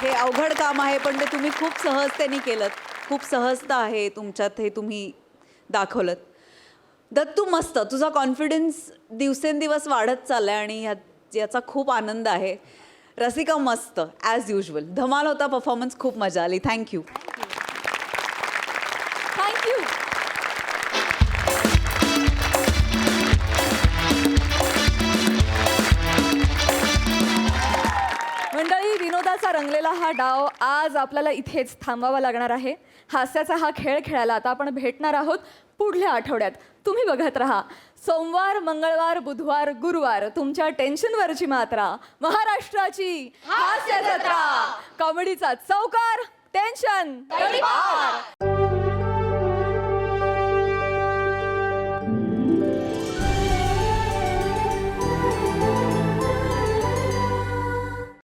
Speaker 11: हे अवघड काम आहे पण ते तुम्ही खूप सहजतेने केलं खूप सहजता आहे तुमच्यात हे तुम्ही दाखवलं दत्तू मस्त तुझा कॉन्फिडन्स दिवसेंदिवस वाढत चालला आहे आणि याचा खूप आनंद आहे रसिका मस्त ॲज युजल धमाल होता परफॉर्मन्स खूप मजा आली थँक्यू
Speaker 2: थँक्यू मंडळी विनोदाचा रंगलेला हा डाव आज आपल्याला इथेच थांबावा लागणार आहे हास्याचा हा खेळ खेळायला आता आपण भेटणार आहोत पुढल्या आठवड्यात तुम्ही बघत राहा सोमवार मंगळवार बुधवार गुरुवार तुमच्या टेन्शनवरची मात्रा महाराष्ट्राची हास्य जत्रा कॉमेडीचा चौकार टेन्शन